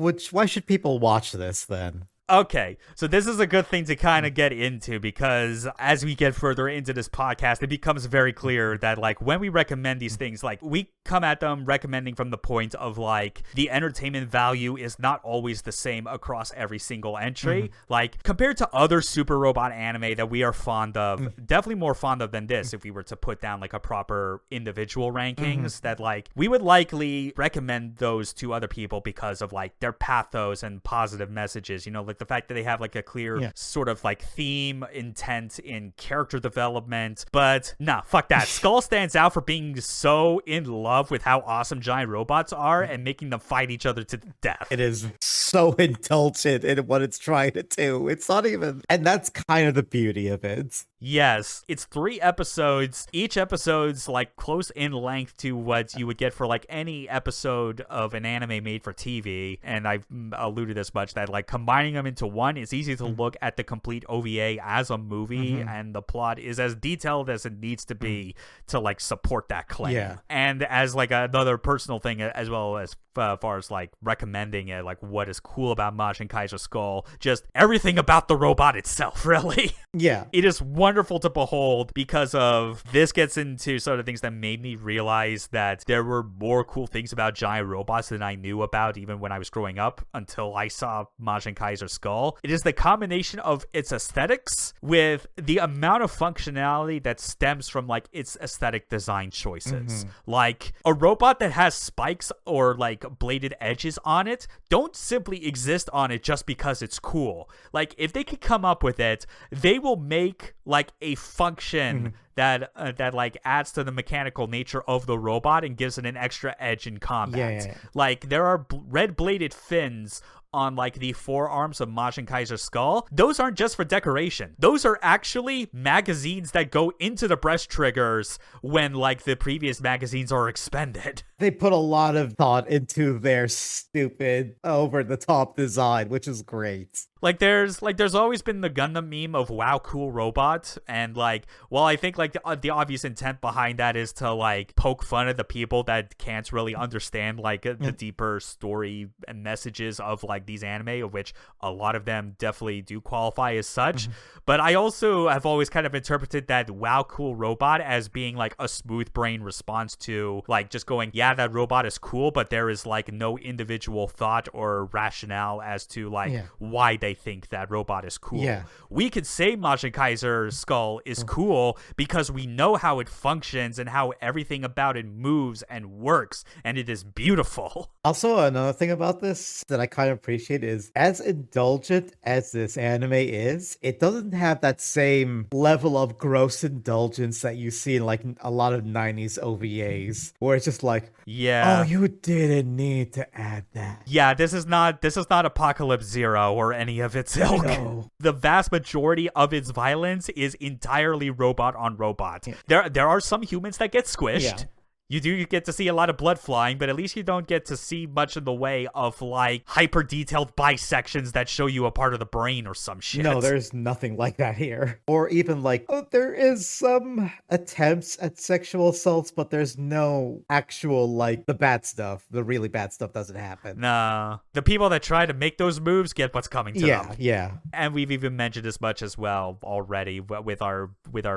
should people watch this then? Okay, so this is a good thing to kind of get into, because as we get further into this podcast, it becomes very clear that like when we recommend these things, like we come at them recommending from the point of like the entertainment value is not always the same across every single entry. Like compared to other super robot anime that we are fond of, definitely more fond of than this, if we were to put down like a proper individual rankings, that like we would likely recommend those to other people because of like their pathos and positive messages, you know, like the fact that they have like a clear sort of like theme, intent in character development. But nah, fuck that. Skull stands out for being so in love with how awesome giant robots are and making them fight each other to death. It is so indulgent in what it's trying to do. It's not even, and that's kind of the beauty of it. Yes, it's 3 episodes. Each episode's like close in length to what you would get for like any episode of an anime made for TV. And I've alluded as much that like combining them into one, it's easy to look at the complete OVA as a movie, and the plot is as detailed as it needs to be to like support that claim. And as like another personal thing, as well as far as like recommending it, like what is cool about Mazinkaiser Skull, just everything about the robot itself, really. It is wonderful to behold, because of this gets into sort of things that made me realize that there were more cool things about giant robots than I knew about even when I was growing up, until I saw Mazinkaiser Skull. It is the combination of its aesthetics with the amount of functionality that stems from like its aesthetic design choices. Like a robot that has spikes or like bladed edges on it don't simply exist on it just because it's cool. Like if they could come up with it, they will make like a function that like adds to the mechanical nature of the robot and gives it an extra edge in combat. Like there are red bladed fins on like the forearms of Mazinkaiser Skull. Those aren't just for decoration. Those are actually magazines that go into the breast triggers when like the previous magazines are expended. They put a lot of thought into their stupid over the top design, which is great. Like there's always been the Gundam meme of wow, cool robot, and like while I think like the obvious intent behind that is to like poke fun at the people that can't really understand like the deeper story and messages of like these anime, of which a lot of them definitely do qualify as such. But I also have always kind of interpreted that wow, cool robot as being like a smooth brain response to like just going, yeah, that robot is cool, but there is like no individual thought or rationale as to like why they they think that robot is cool. Yeah. We could say Mazinkaiser Skull is cool because we know how it functions and how everything about it moves and works, and it is beautiful. Also, another thing about this that I kind of appreciate is, as indulgent as this anime is, it doesn't have that same level of gross indulgence that you see in like a lot of 90s OVAs, where it's just like, Yeah. oh, you didn't need to add that. Yeah, this is not Apocalypse Zero or any of its ilk. No. The vast majority of its violence is entirely robot on robot. Yeah. There are some humans that get squished. Yeah. You do get to see a lot of blood flying, but at least you don't get to see much in the way of, like, hyper-detailed bisections that show you a part of the brain or some shit. No, there's nothing like that here. Or even like, oh, there is some attempts at sexual assaults, but there's no actual, like, the bad stuff. The really bad stuff doesn't happen. Nah. The people that try to make those moves get what's coming to them. Yeah. And we've even mentioned as much as well already with our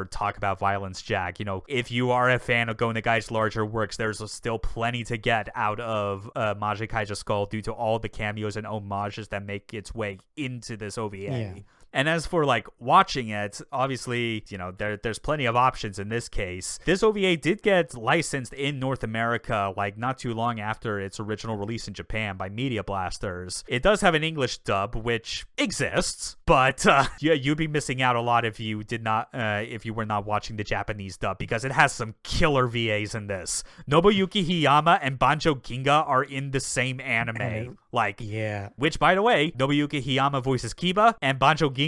talk about Violence Jack. You know, if you are a fan of Go Nagai's larger works, there's still plenty to get out of Mazinkaiser Skull due to all the cameos and homages that make its way into this OVA. Yeah. And as for, like, watching it, obviously, you know, there's plenty of options in this case. This OVA did get licensed in North America, like, not too long after its original release in Japan by Media Blasters. It does have an English dub, which exists, but yeah, you'd be missing out a lot if you were not watching the Japanese dub, because it has some killer VAs in this. Nobuyuki Hiyama and Banjo Ginga are in the same anime. Like, yeah. Which, by the way, Nobuyuki Hiyama voices Kiba, and Banjo Ginga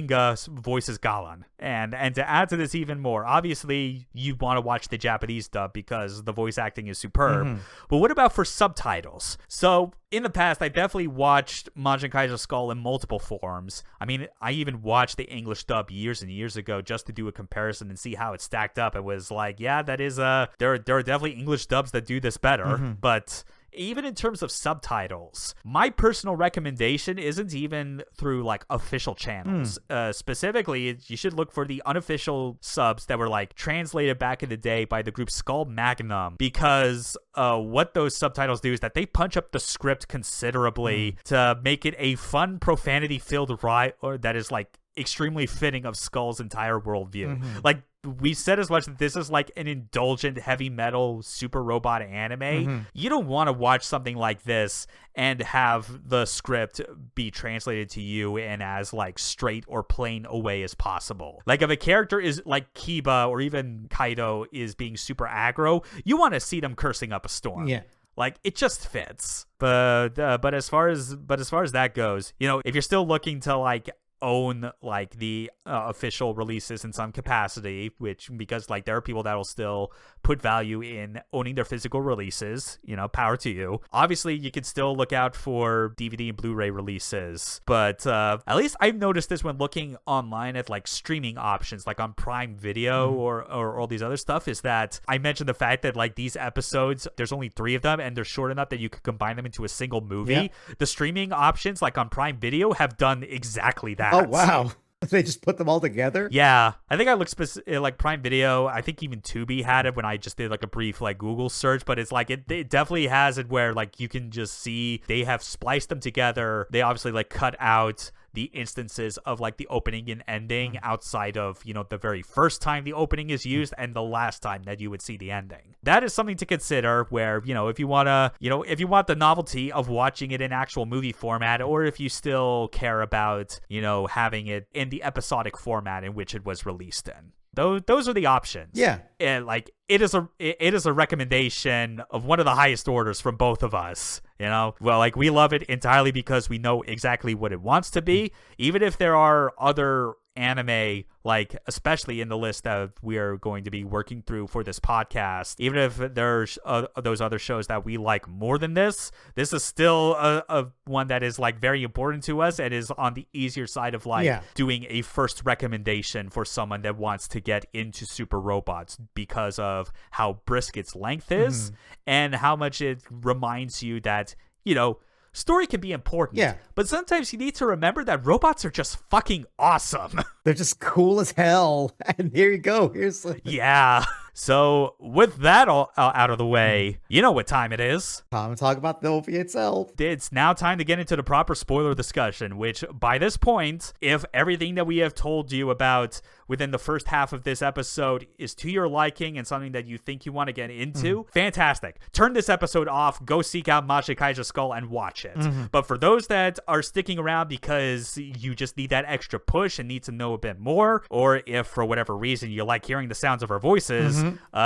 voices Galan. And to add to this even more, obviously, you want to watch the Japanese dub because the voice acting is superb. Mm-hmm. But what about for subtitles? So, in the past, I definitely watched Mazinkaiser Skull in multiple forms. I mean, I even watched the English dub years and years ago just to do a comparison and see how it stacked up. It was like, yeah, that is there are definitely English dubs that do this better, but even in terms of subtitles, my personal recommendation isn't even through, like, official channels. Specifically, you should look for the unofficial subs that were, like, translated back in the day by the group Skull Magnum, because what those subtitles do is that they punch up the script considerably to make it a fun, profanity-filled ride, or that is, like, extremely fitting of Skull's entire worldview. Like, we said as much that this is like an indulgent heavy metal super robot anime. You don't want to watch something like this and have the script be translated to you in as, like, straight or plain a way as possible. Like, if a character is like Kiba or even Kaido is being super aggro, you want to see them cursing up a storm. Yeah. Like, it just fits. But as far as that goes, you know, if you're still looking to, like, own, like, the official releases in some capacity, which, because, like, there are people that'll still put value in owning their physical releases, you know, power to you. Obviously, you can still look out for DVD and Blu-ray releases, but at least I've noticed this when looking online at, like, streaming options, like on Prime Video or all these other stuff, is that I mentioned the fact that, like, these episodes, there's only 3 of them and they're short enough that you could combine them into a single movie. Yeah. The streaming options, like on Prime Video, have done exactly that. Oh, wow. They just put them all together? Yeah. I think I looked like Prime Video. I think even Tubi had it when I just did, like, a brief, like, Google search, but it's like it definitely has it where, like, you can just see they have spliced them together. They obviously, like, cut out the instances of, like, the opening and ending outside of, you know, the very first time the opening is used and the last time that you would see the ending. That is something to consider where, you know, if you want the novelty of watching it in actual movie format, or if you still care about, you know, having it in the episodic format in which it was released in. Those are the options. Yeah. And, like, it is a recommendation of one of the highest orders from both of us. You know, well, like, we love it entirely because we know exactly what it wants to be, even if there are other anime, like, especially in the list that we are going to be working through for this podcast, even if there's those other shows that we like more than this is still a one that is, like, very important to us and is on the easier side of, like, doing a first recommendation for someone that wants to get into super robots because of how brisk its length is and how much it reminds you that, you know, story can be important, but sometimes you need to remember that robots are just fucking awesome. They're just cool as hell. And here you go. Here's yeah. So with that all out of the way, you know what time it is. Time to talk about the OVA itself. It's now time to get into the proper spoiler discussion, which by this point, if everything that we have told you about within the first half of this episode is to your liking and something that you think you want to get into, fantastic. Turn this episode off, go seek out Mazinkaiser SKL and watch it. But for those that are sticking around because you just need that extra push and need to know a bit more, or if for whatever reason you like hearing the sounds of our voices,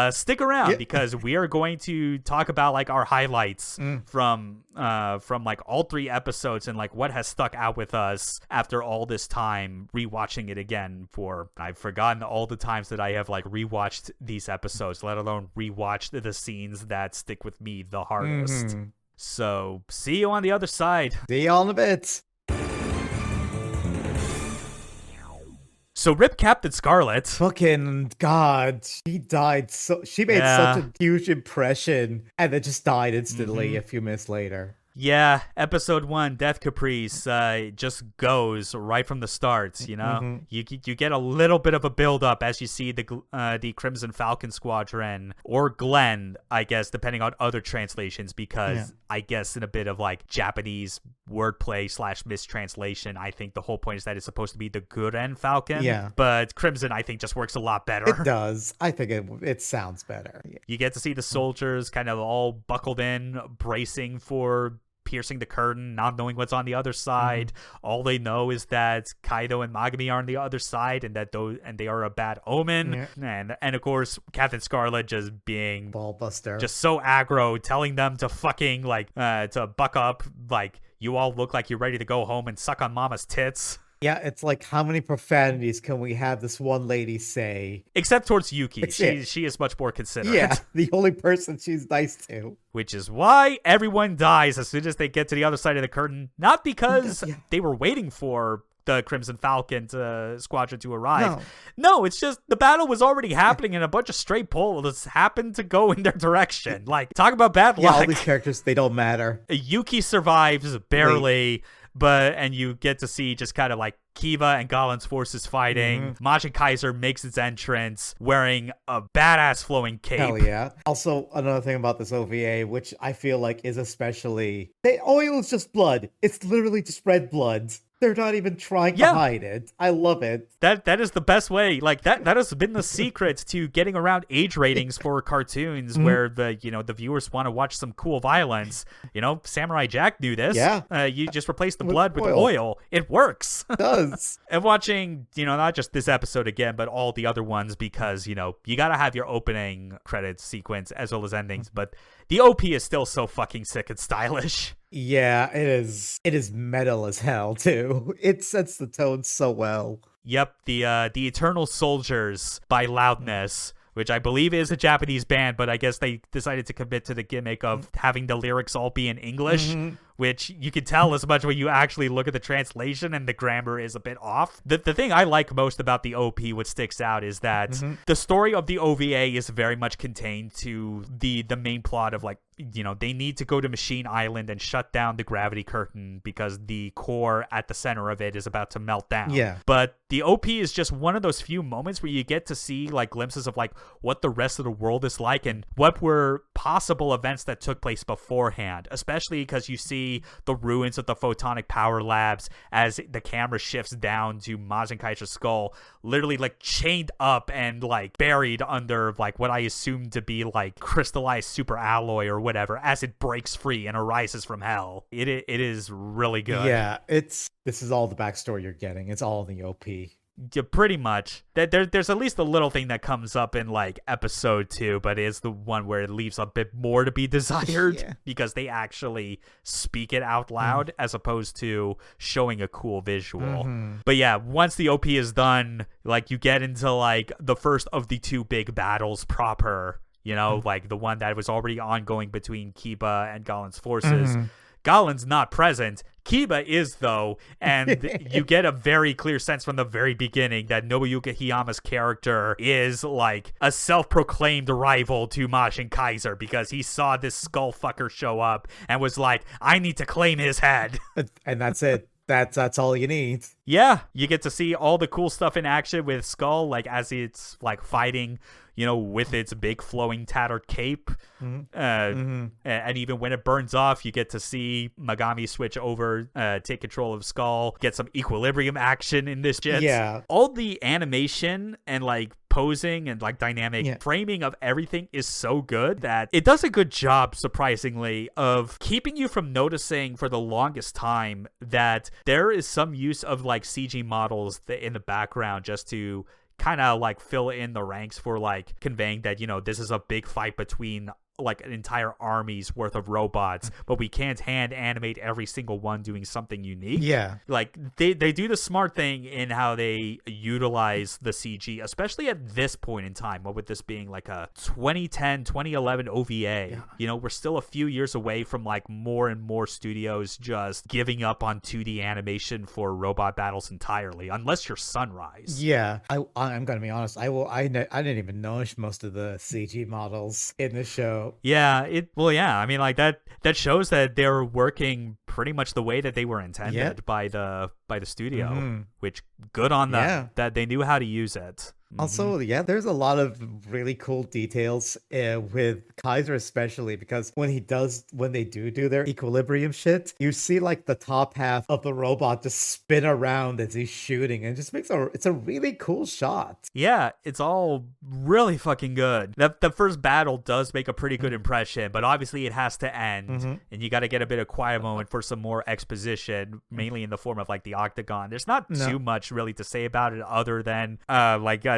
stick around because we are going to talk about like our highlights from like all 3 episodes and like what has stuck out with us after all this time rewatching it again. For I've forgotten all the times that I have like rewatched these episodes, let alone rewatched the scenes that stick with me the hardest. So see you on the other side. See you all in a bit. So rip Captain Scarlet. Fucking God, she died she made such a huge impression and then just died instantly a few minutes later. Yeah, episode 1, Death Caprice, just goes right from the start, you know? You get a little bit of a build-up as you see the Crimson Falcon Squadron, or Glenn, I guess, depending on other translations, because I guess in a bit of, like, Japanese wordplay / mistranslation, I think the whole point is that it's supposed to be the Guren Falcon. Yeah. But Crimson, I think, just works a lot better. It does. I think it sounds better. Yeah. You get to see the soldiers kind of all buckled in, bracing for piercing the curtain, not knowing what's on the other side. All they know is that Kaido and Magami are on the other side, and that they are a bad omen. And of course, Captain Scarlet just being ballbuster, just so aggro, telling them to fucking like to buck up, like you all look like you're ready to go home and suck on mama's tits. Yeah, it's like, how many profanities can we have this one lady say? Except towards Yuki. She is much more considerate. Yeah, the only person she's nice to. Which is why everyone dies as soon as they get to the other side of the curtain. Not because they were waiting for the Crimson Falcon squadron to arrive. No, it's just the battle was already happening and a bunch of stray bullets happened to go in their direction. Like, talk about bad luck. Yeah, all these characters, they don't matter. Yuki survives barely. And you get to see just kind of like Kiba and Galen's forces fighting. Mazinkaiser makes its entrance wearing a badass flowing cape. Hell yeah. Also, another thing about this OVA, which I feel like is especially... oil is just blood. It's literally just red blood. They're not even trying to hide it. I love it. That is the best way. Like that has been the secret to getting around age ratings for cartoons where the viewers want to watch some cool violence. You know, Samurai Jack knew this. Yeah. You just replace the blood with oil. It works. It does. And watching, not just this episode again, but all the other ones, because, you got to have your opening credits sequence as well as endings. But the OP is still so fucking sick and stylish. Yeah, it is. It is metal as hell too. It sets the tone so well. Yep, the Eternal Soldiers by Loudness, which I believe is a Japanese band, but I guess they decided to commit to the gimmick of having the lyrics all be in English, which you can tell as much when you actually look at the translation and the grammar is a bit off. The thing I like most about the OP, what sticks out, is that the story of the OVA is very much contained to the main plot of like, they need to go to Machine Island and shut down the gravity curtain because the core at the center of it is about to melt down. Yeah. But the OP is just one of those few moments where you get to see like glimpses of like what the rest of the world is like and what were possible events that took place beforehand, especially because you see the ruins of the photonic power labs as the camera shifts down to Mazinkaiser SKL, literally like chained up and like buried under like what I assume to be like crystallized super alloy or whatever as it breaks free and arises from hell. It is really good. Yeah, this is all the backstory you're getting. It's all in the OP. Yeah, pretty much. There's at least a little thing that comes up in like episode 2, but it's the one where it leaves a bit more to be desired because they actually speak it out loud as opposed to showing a cool visual. But yeah, once the OP is done, like you get into like the first of the 2 big battles proper, like the one that was already ongoing between Kiba and Galen's forces. Galen's not present. Kiba is, though, and you get a very clear sense from the very beginning that Nobuyuka Hiyama's character is, like, a self-proclaimed rival to Mazinkaiser because he saw this skull fucker show up and was like, I need to claim his head. And that's it. That's all you need. Yeah, you get to see all the cool stuff in action with Skull, like as it's like fighting, with its big flowing tattered cape. And even when it burns off, you get to see Megami switch over, take control of Skull, get some equilibrium action in this shit. Yeah. All the animation and like posing and like dynamic framing of everything is so good that it does a good job, surprisingly, of keeping you from noticing for the longest time that there is some use of like CG models in the background just to kind of like fill in the ranks for like conveying that, this is a big fight between like an entire army's worth of robots, but we can't hand animate every single one doing something unique. Yeah. Like they do the smart thing in how they utilize the CG, especially at this point in time. What with this being like a 2010, 2011 OVA, we're still a few years away from like more and more studios just giving up on 2D animation for robot battles entirely, unless you're Sunrise. Yeah. I'm going to be honest. I didn't even notice most of the CG models in the show. Yeah, I mean, like that shows that they're working pretty much the way that they were intended by the studio, which good on them that they knew how to use it. Also, there's a lot of really cool details with Kaiser, especially because when they do their equilibrium shit, you see like the top half of the robot just spin around as he's shooting, and it just it's a really cool shot. Yeah, it's all really fucking good. The first battle does make a pretty good impression, but obviously it has to end, and you got to get a bit of quiet moment for some more exposition, mainly in the form of like the octagon. There's not too much really to say about it other than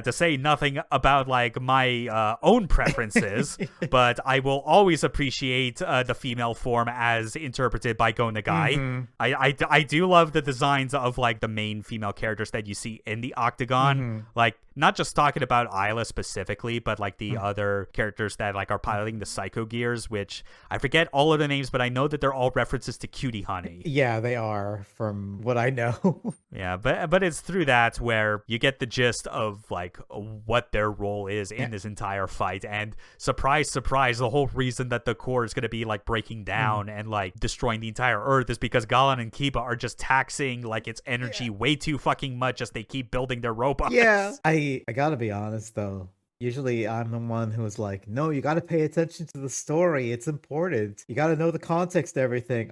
to say nothing about like my own preferences, but I will always appreciate the female form as interpreted by Go Nagai. I do love the designs of like the main female characters that you see in the octagon, like not just talking about Isla specifically, but like the other characters that like are piloting the Psycho Gears, which I forget all of the names, but I know that they're all references to Cutie Honey. Yeah, they are, from what I know. Yeah, but it's through that where you get the gist of like what their role is in this entire fight. And surprise, surprise, the whole reason that the core is going to be like breaking down and like destroying the entire Earth is because Galan and Kiba are just taxing like its energy way too fucking much as they keep building their robots. Yeah, I gotta be honest though. Usually I'm the one who is like, no, you got to pay attention to the story. It's important. You got to know the context of everything.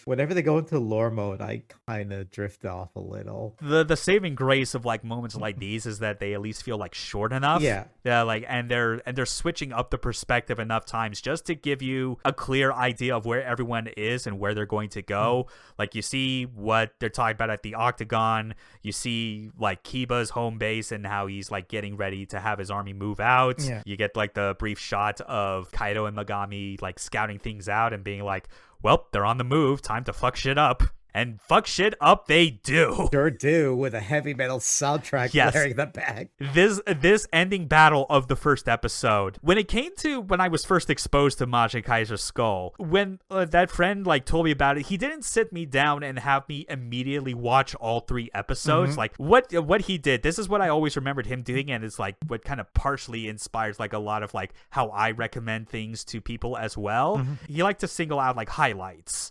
Whenever they go into lore mode, I kind of drift off a little. The saving grace of like moments like these is that they at least feel like short enough. Yeah. Yeah, like and they're switching up the perspective enough times just to give you a clear idea of where everyone is and where they're going to go. Like you see what they're talking about at the Octagon. You see like Kiba's home base and how he's like getting ready to have his army move out. Yeah. You get like the brief shot of Kaido and Megami like scouting things out and being like, well, they're on the move, time to fuck shit up. And fuck shit up they do. Sure do, with a heavy metal soundtrack blaring the back. This ending battle of the first episode, when I was first exposed to Mazinkaiser Skull, when that friend like told me about it, he didn't sit me down and have me immediately watch all 3 episodes. Like what he did, this is what I always remembered him doing, and it's like what kind of partially inspires like a lot of like how I recommend things to people as well. He liked to single out like highlights.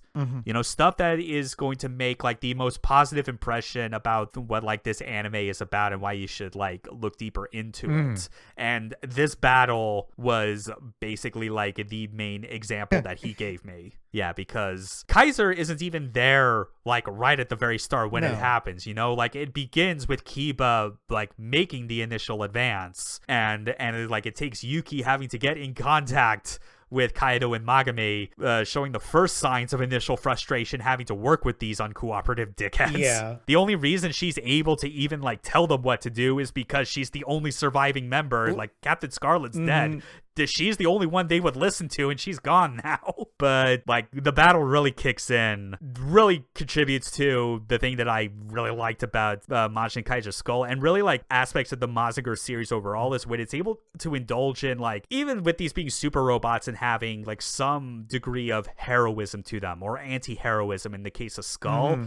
Stuff that is going to make like the most positive impression about what like this anime is about and why you should like look deeper into it. And this battle was basically like the main example that he gave me. Yeah, because Kaiser isn't even there like right at the very start when it happens, like it begins with Kiba like making the initial advance and like it takes Yuki having to get in contact with Kaido and Magami, showing the first signs of initial frustration having to work with these uncooperative dickheads. Yeah. The only reason she's able to even like tell them what to do is because she's the only surviving member. Like Captain Scarlet's dead. She's the only one they would listen to, and she's gone now. But like the battle really kicks in, really contributes to the thing that I really liked about Mazinkaiser Skull, and really like aspects of the Mazinger series overall is when it's able to indulge in like, even with these being super robots and having like some degree of heroism to them or anti-heroism in the case of Skull.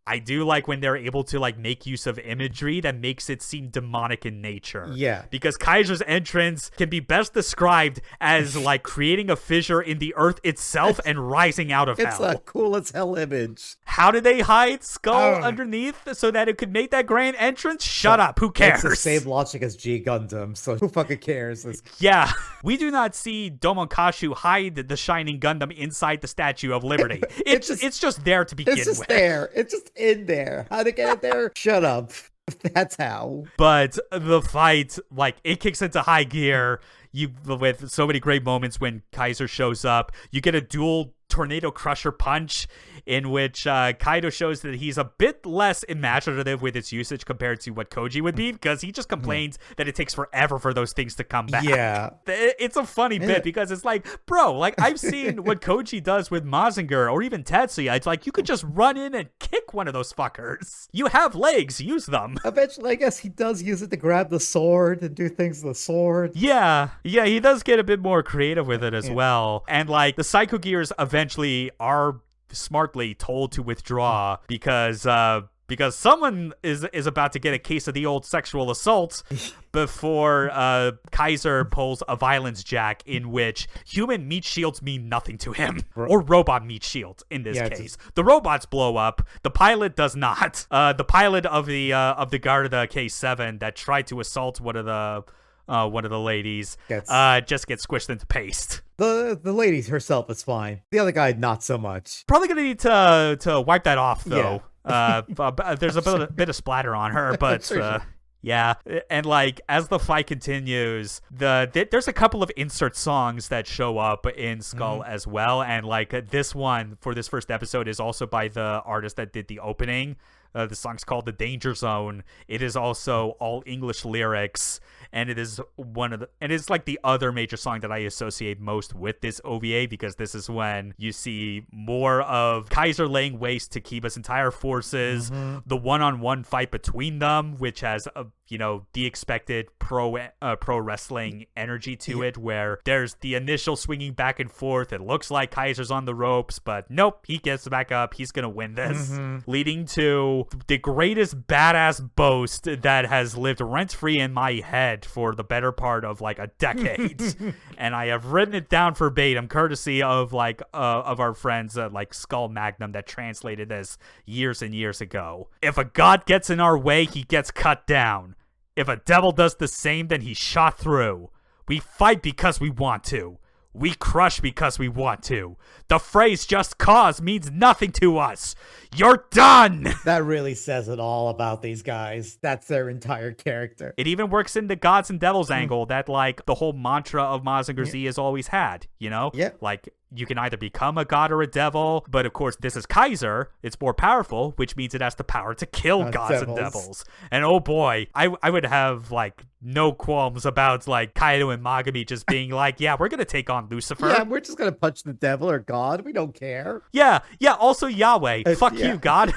I do like when they're able to like make use of imagery that makes it seem demonic in nature. Yeah. Because Kaiser's entrance can be best described as like creating a fissure in the earth itself and rising out of It's hell. a cool as hell image. How did they hide Skull underneath so that it could make that grand entrance? Shut up. Who cares? It's the same logic as G Gundam, so who fucking cares? Yeah. We do not see Domonkashu hide the shining Gundam inside the Statue of Liberty. It's just there to begin with. It's just there. It's just in there. How to get it there? Shut up. That's how. But the fight, like, it kicks into high gear. With so many great moments when Kaiser shows up. You get a dual tornado crusher punch in which Kaido shows that he's a bit less imaginative with its usage compared to what Koji would be, because he just complains that it takes forever for those things to come back. Yeah. It's a funny bit because it's like, bro, like I've seen what Koji does with Mazinger or even Tetsuya. It's like you could just run in and kick one of those fuckers. You have legs, use them. Eventually, I guess he does use it to grab the sword and do things with the sword. Yeah, he does get a bit more creative with it as well. And like the Psycho Gears eventually are smartly told to withdraw because someone is about to get a case of the old sexual assault before Kaiser pulls a violence jack in which human meat shields mean nothing to him, or robot meat shields in this case. The robots blow up. The pilot does not. The pilot of the Garda K7 that tried to assault one of the ladies just gets squished into paste. The lady herself is fine. The other guy, not so much. Probably gonna need to wipe that off though. Yeah. There's a bit of splatter on her, but yeah. And like as the fight continues, there's a couple of insert songs that show up in Skull as well, and like this one for this first episode is also by the artist that did the opening. The song's called The Danger Zone. It is also all English lyrics, and it is it's like the other major song that I associate most with this OVA, because this is when you see more of Kaiser laying waste to Kiba's entire forces, the one-on-one fight between them, which has the expected pro wrestling energy to it, where there's the initial swinging back and forth. It looks like Kaiser's on the ropes, but nope, he gets back up. He's gonna win this, leading to the greatest badass boast that has lived rent-free in my head for the better part of like a decade. And I have written it down verbatim, courtesy of of our friends like Skull Magnum that translated this years and years ago. If a god gets in our way, he gets cut down. If a devil does the same, then he's shot through. We fight because we want to. We crush because we want to. The phrase just cause means nothing to us. You're done! That really says it all about these guys. That's their entire character. It even works in the gods and devils angle that like the whole mantra of Mazinger Z has always had, Yeah. Like you can either become a god or a devil, but of course this is Kaiser. It's more powerful, which means it has the power to kill gods and devils. And oh boy, I would have like no qualms about like Kaido and Magami just being like, yeah, we're gonna take on Lucifer. Yeah, we're just gonna punch the devil or God. We don't care. Yeah. Also Yahweh. Fuck you, God.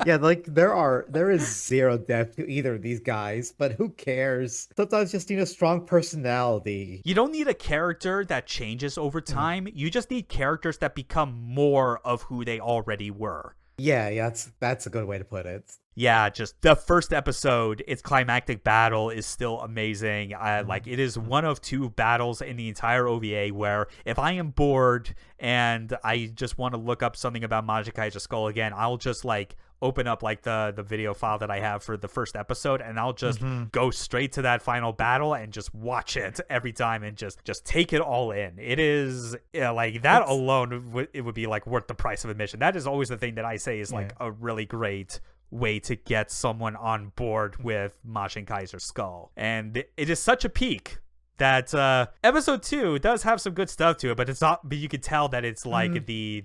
Yeah, like there is zero depth to either of these guys, but who cares? Sometimes you just need a strong personality. You don't need a character that changes over time. You just need characters that become more of who they already were. Yeah, that's a good way to put it. Yeah, just the first episode, its climactic battle is still amazing. Like it is one of two battles in the entire OVA where if I am bored and I just want to look up something about Mazinkaiser Skull again, I'll just like open up like the video file that I have for the first episode, and I'll just go straight to that final battle and just watch it every time and just take it all in. It is like that alone, it would be like worth the price of admission. That is always the thing that I say is like a really great way to get someone on board with Mazinkaiser Skull. And it is such a peak that episode 2 does have some good stuff to it, but it's not, but you can tell that it's like the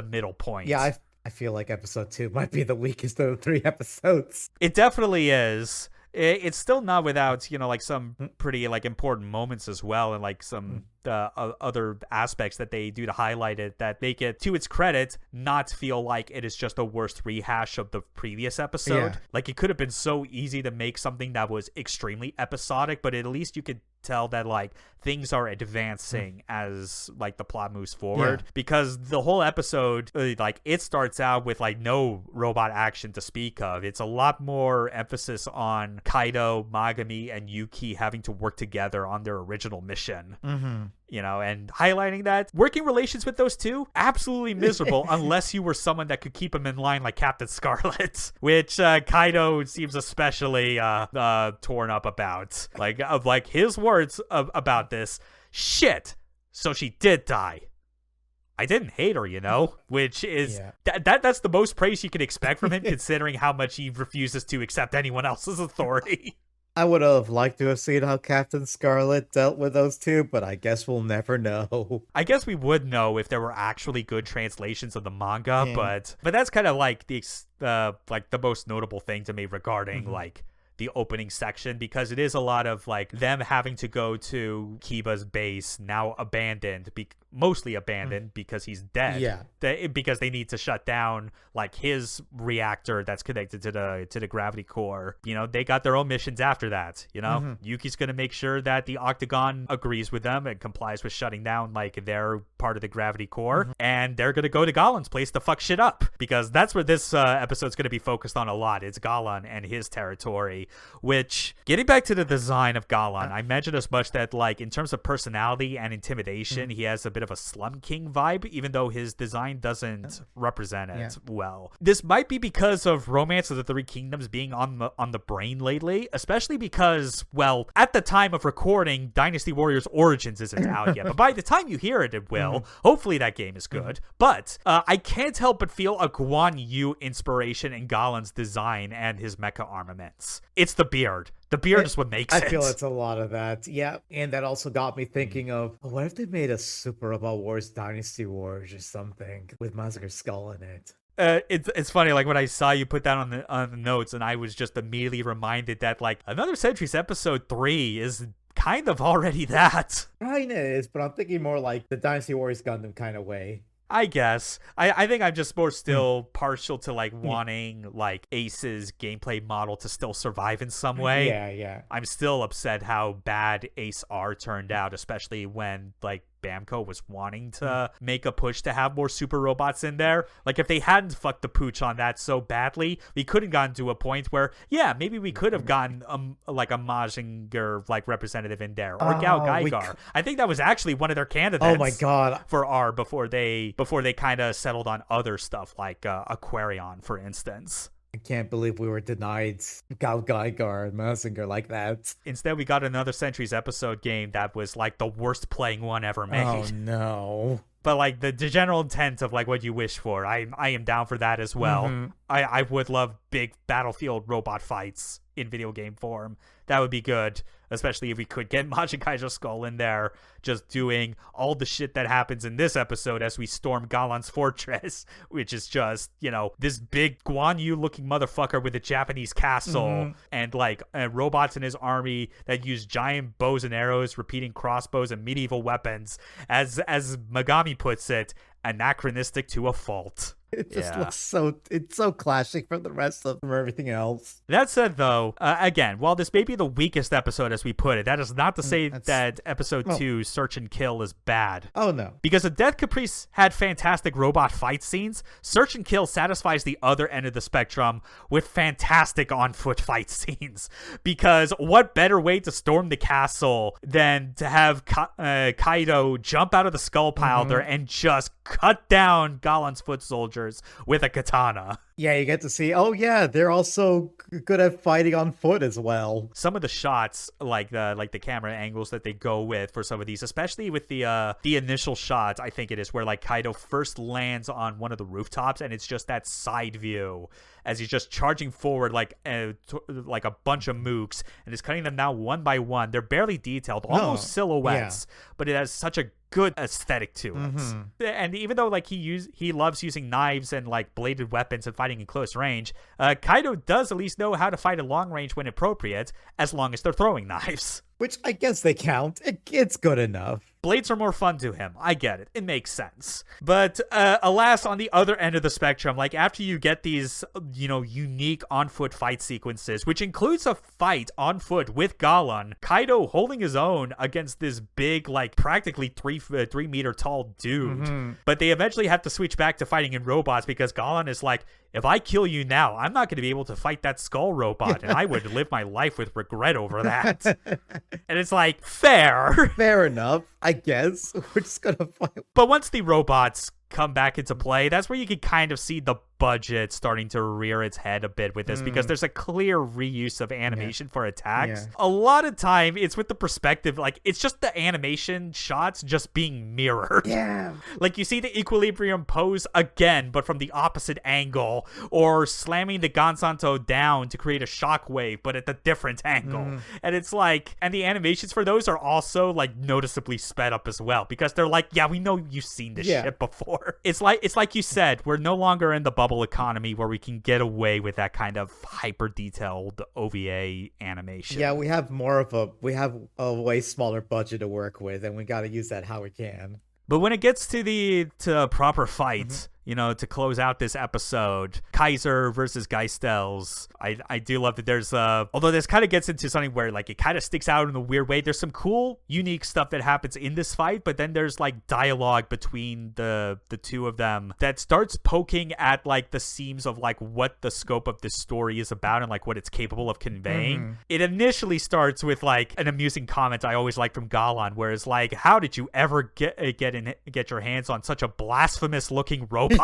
middle point. Yeah, I feel like episode 2 might be the weakest of the 3 episodes. It definitely is. It's still not without, like some pretty like important moments as well, and like some other aspects that they do to highlight it that make it, to its credit, not feel like it is just a worst rehash of the previous episode. Yeah. Like, it could have been so easy to make something that was extremely episodic, but at least you could tell that like things are advancing as like the plot moves forward, because the whole episode, like, it starts out with like no robot action to speak of. It's a lot more emphasis on Kaido, Magami, and Yuki having to work together on their original mission. You know, and highlighting that working relations with those two, absolutely miserable unless you were someone that could keep them in line like Captain Scarlet, which Kaido seems especially torn up about. Like his words about this, shit, so she did die. I didn't hate her, you know, which is that's the most praise you can expect from him considering how much he refuses to accept anyone else's authority. I would have liked to have seen how Captain Scarlet dealt with those two, but I guess we'll never know. I guess we would know if there were actually good translations of the manga, but that's kind of like the most notable thing to me regarding like the opening section, because it is a lot of like them having to go to Kiba's base, now abandoned, mostly abandoned because he's dead. Because they need to shut down like his reactor that's connected to the gravity core. You know, they got their own missions after that. You know, Yuki's gonna make sure that the Octagon agrees with them and complies with shutting down like their part of the gravity core, and they're gonna go to Galan's place to fuck shit up, because that's where this episode's gonna be focused on a lot. It's Galan and his territory. Which, getting back to the design of Galan, I mentioned as much that like in terms of personality and intimidation, he has a bit of a Slum King vibe, even though his design doesn't represent it well. This might be because of Romance of the Three Kingdoms being on the brain lately, especially because, well, at the time of recording, Dynasty Warriors Origins isn't out yet, but by the time you hear it, it will. Hopefully that game is good. But I can't help but feel a Guan Yu inspiration in Galan's design and his mecha armaments. It's the beard. The beard is what makes it. I feel it's a lot of that. Yeah. And that also got me thinking of, what if they made a Super Robot Wars Dynasty Wars or something with Mazinkaiser Skull in it? It's funny, like when I saw you put that on the notes, and I was just immediately reminded that like Another Century's episode 3 is kind of already that. Kinda is, but I'm thinking more like the Dynasty Warriors Gundam kind of way. I guess. I think I'm just more still partial to like wanting like Ace's gameplay model to still survive in some way. Yeah. I'm still upset how bad Ace R turned out, especially when like Bamco was wanting to make a push to have more super robots in there. Like, if they hadn't fucked the pooch on that so badly, we could have gotten to a point where, yeah, maybe we could have gotten like a Mazinger like representative in there, or Gao Gaigar. I think that was actually one of their candidates. Oh my god, for R before they kind of settled on other stuff like Aquarion, for instance. I can't believe we were denied Gao Gaigar and Mazinger like that. Instead, we got Another Century's episode game that was like the worst playing one ever made. Oh no. But like the general intent of like what you wish for, I am down for that as well. I would love big battlefield robot fights in video game form. That would be good, especially if we could get Mazinkaiser Skull in there just doing all the shit that happens in this episode as we storm Galan's fortress, which is just, you know, this big Guan Yu looking motherfucker with a Japanese castle and like robots in his army that use giant bows and arrows, repeating crossbows and medieval weapons. As Magami puts it, anachronistic to a fault. It just looks it's so clashing from everything else. That said, though, again, while this may be the weakest episode as we put it, that is not to say that episode 2, Search and Kill, is bad. Oh, no. Because the Death Caprice had fantastic robot fight scenes, Search and Kill satisfies the other end of the spectrum with fantastic on-foot fight scenes. Because what better way to storm the castle than to have Kaido jump out of the skull pile there and just cut down Galan's foot soldiers with a katana. Yeah, you get to see, oh yeah, they're also good at fighting on foot as well. Some of the shots, like the camera angles that they go with for some of these, especially with the initial shots, I think it is, where like Kaido first lands on one of the rooftops, and it's just that side view as he's just charging forward like a bunch of mooks, and is cutting them down one by one. They're barely detailed, almost silhouettes, but it has such a good aesthetic to it. And even though like he loves using knives and like bladed weapons and fighting in close range, Kaido does at least know how to fight at long range when appropriate, as long as they're throwing knives. Which I guess they count. It's good enough. Blades are more fun to him. I get it. It makes sense. But alas, on the other end of the spectrum, like after you get these, unique on-foot fight sequences, which includes a fight on foot with Galan, Kaido holding his own against this big, like practically 3 meter tall dude. Mm-hmm. But they eventually have to switch back to fighting in robots because Galan is like, if I kill you now, I'm not going to be able to fight that skull robot, and I would live my life with regret over that. And it's like, fair. Fair enough, I guess. We're just going to fight. But once the robots come back into play, that's where you can kind of see the budget starting to rear its head a bit with this, because there's a clear reuse of animation for attacks. A lot of time it's with the perspective, like it's just the animation shots just being mirrored. Like you see the equilibrium pose again, but from the opposite angle, or slamming the Gansanto down to create a shockwave but at a different angle. And it's like, and the animations for those are also like noticeably sped up as well, because they're like, yeah, we know you've seen this shit before. It's like you said, we're no longer in the bubble economy where we can get away with that kind of hyper detailed OVA animation. Yeah, we have a way smaller budget to work with, and we got to use that how we can. But when it gets to proper fights, to close out this episode, Kaiser versus Geistels, I do love that there's although this kind of gets into something where like it kind of sticks out in a weird way. There's some cool, unique stuff that happens in this fight, but then there's like dialogue between the two of them that starts poking at like the seams of like what the scope of this story is about and like what it's capable of conveying. It initially starts with like an amusing comment I always like from Galan, where it's like, how did you ever get your hands on such a blasphemous looking robot?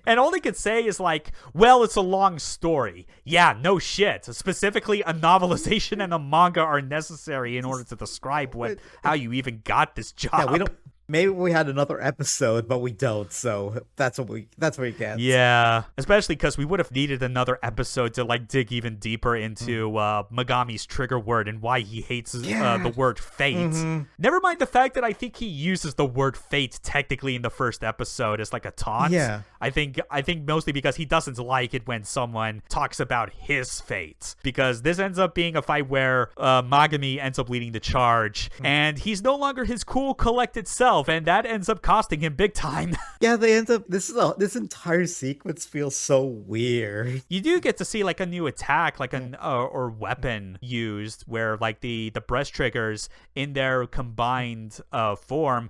And all they could say is like, well, it's a long story. Yeah, no shit. Specifically, a novelization and a manga are necessary in order to describe how you even got this job. Yeah, we don't. Maybe we had another episode, but we don't, so that's what we get. Yeah, especially because we would have needed another episode to like dig even deeper into Megami's trigger word and why he hates the word fate. Never mind the fact that I think he uses the word fate technically in the first episode as like a taunt. Yeah. I think mostly because he doesn't like it when someone talks about his fate, because this ends up being a fight where Megami ends up leading the charge, and he's no longer his cool, collected self. And that ends up costing him big time. Yeah, they end up. This entire sequence feels so weird. You do get to see like a new attack, like or weapon used, where like the breast triggers in their combined form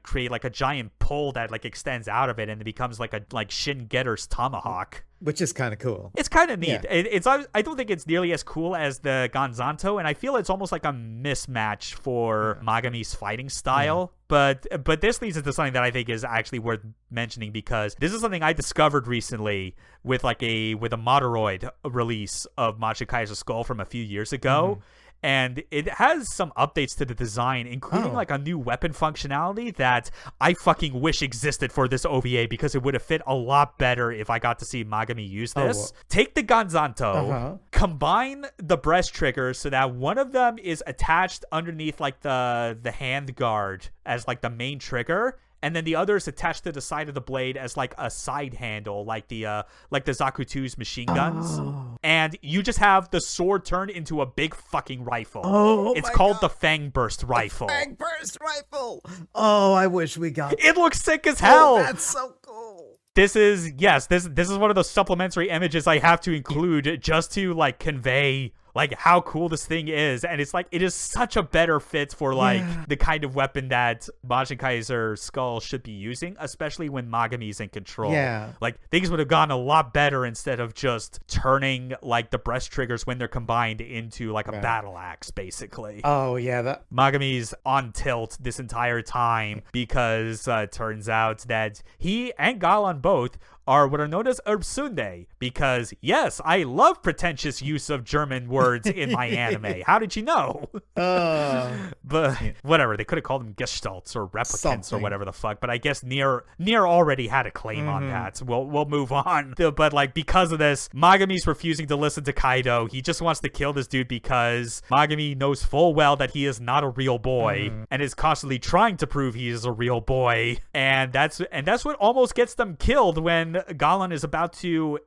create like a giant pole that like extends out of it, and it becomes like Shin Getter's tomahawk. Which is kind of cool. It's kind of neat. Yeah. I don't think it's nearly as cool as the Ganzanto, and I feel it's almost like a mismatch for Megami's fighting style. But this leads into something that I think is actually worth mentioning, because this is something I discovered recently with a Moderoid release of Mazinkaiser Skull from a few years ago. And it has some updates to the design, including like a new weapon functionality that I fucking wish existed for this OVA, because it would have fit a lot better if I got to see Megami use this. Take the Ganzanto, combine the breast triggers so that one of them is attached underneath like the hand guard as like the main trigger, and then the other is attached to the side of the blade as like a side handle, like the Zakutu's machine guns. And you just have the sword turned into a big fucking rifle. It's called the Fang Burst Rifle. Fang Burst Rifle! Oh, I wish we got it. Looks sick as hell. That's so cool. This is one of those supplementary images I have to include just to like convey like how cool this thing is. And it's like, it is such a better fit for like the kind of weapon that Mazinkaiser Skull should be using, especially when Megami's in control. Like things would have gone a lot better instead of just turning like the breast triggers when they're combined into like a battle axe, basically. That Megami's on tilt this entire time because it turns out that he and Galan both are what are known as Erbsunde, because yes, I love pretentious use of German words in my anime. How did you know? But whatever, they could have called them gestalts or replicants or whatever the fuck, but I guess Nier already had a claim on that. We'll move on. But like, because of this, Megami's refusing to listen to Kaido. He just wants to kill this dude because Megami knows full well that he is not a real boy and is constantly trying to prove he is a real boy. And that's what almost gets them killed when Galan is about to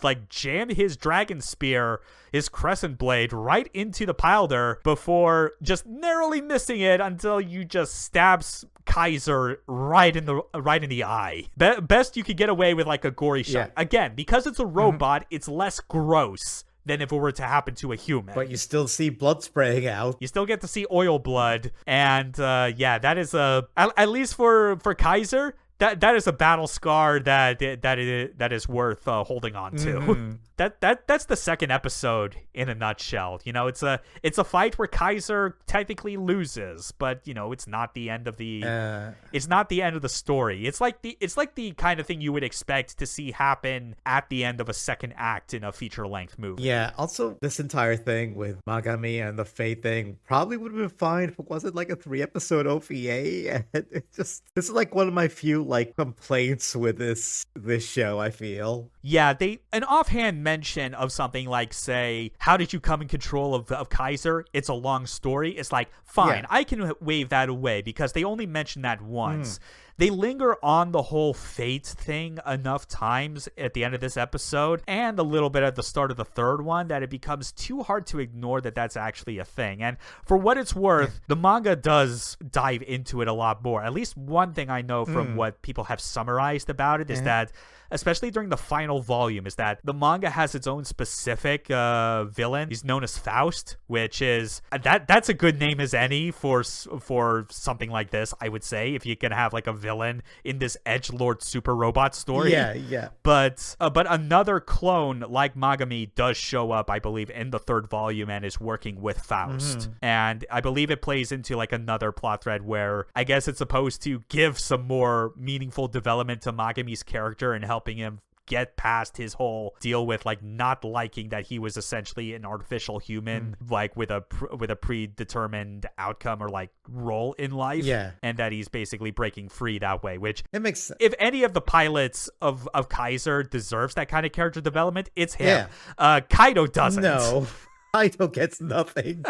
like jam his dragon spear, his crescent blade, right into the powder before just narrowly missing it until you just stabs Kaiser right in the eye. Best you could get away with like a gory shot. Again, because it's a robot, it's less gross than if it were to happen to a human. But you still see blood spraying out. You still get to see oil blood. And that is at least for Kaiser, that is a battle scar that is worth holding on to. That's the second episode in a nutshell. It's a fight where Kaiser technically loses, but it's not the end of the story. It's like the kind of thing you would expect to see happen at the end of a second act in a feature-length movie. Yeah, also this entire thing with Magami and the Fate thing probably would have been fine if it wasn't like a 3-episode OVA. And this is like one of my few like complaints with this show, I feel. Yeah, an offhand mention of something like, say, how did you come in control of Kaiser? It's a long story. It's like, fine, I can wave that away because they only mention that once. They linger on the whole Fate thing enough times at the end of this episode and a little bit at the start of the third one that it becomes too hard to ignore that that's actually a thing. And for what it's worth, the manga does dive into it a lot more. At least one thing I know from what people have summarized about it is that, especially during the final volume, is that the manga has its own specific villain. He's known as Faust, which is that's a good name as any for something like this, I would say, if you can have like a villain in this edgelord super robot story. Yeah. But another clone like Magami does show up, I believe, in the third volume and is working with Faust. And I believe it plays into like another plot thread where I guess it's supposed to give some more meaningful development to Magami's character and helping him get past his whole deal with like not liking that he was essentially an artificial human, like with a predetermined outcome or like role in life, and that he's basically breaking free that way. Which it makes sense. If any of the pilots of Kaiser deserves that kind of character development, it's him. Kaido doesn't. No. Kaido gets nothing.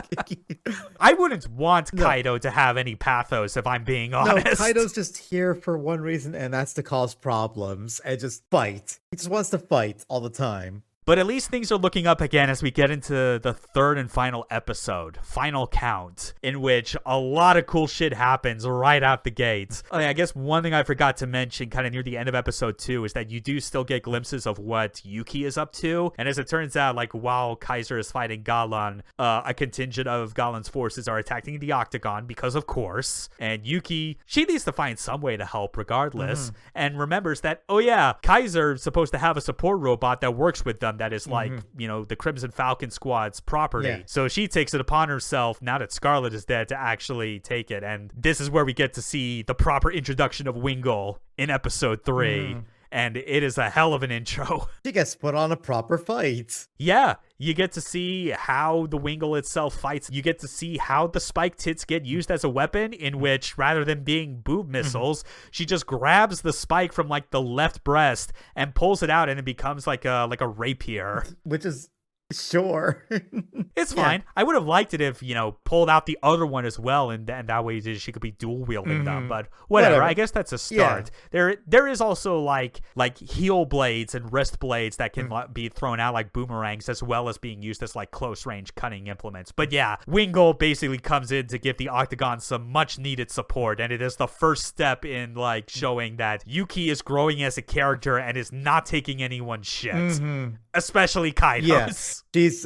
I wouldn't want Kaido to have any pathos, if I'm being honest. No, Kaido's just here for one reason, and that's to cause problems and just fight. He just wants to fight all the time. But at least things are looking up again as we get into the third and final episode, Final Count, in which a lot of cool shit happens right out the gate. I guess one thing I forgot to mention kind of near the end of episode 2 is that you do still get glimpses of what Yuki is up to. And as it turns out, like while Kaiser is fighting Galan, a contingent of Galan's forces are attacking the Octagon because of course. And Yuki, she needs to find some way to help regardless. And remembers that, oh yeah, Kaiser's supposed to have a support robot that works with them that is like, the Crimson Falcon Squad's property. So she takes it upon herself, now that Scarlet is dead, to actually take it. And this is where we get to see the proper introduction of Wingle in episode 3. And it is a hell of an intro. She gets put on a proper fight. Yeah, you get to see how the Wingle itself fights. You get to see how the spike tits get used as a weapon, in which rather than being boob missiles, she just grabs the spike from like the left breast and pulls it out, and it becomes like a rapier. Which is sure. It's fine. I would have liked it if, pulled out the other one as well, and that way she could be dual wielding them, but whatever. I guess that's a start. There is also like heel blades and wrist blades that can be thrown out like boomerangs, as well as being used as like close range cutting implements. But yeah, Wingle basically comes in to give the Octagon some much needed support, and it is the first step in like showing that Yuki is growing as a character and is not taking anyone's shit. Especially Kaido's. Yes. She's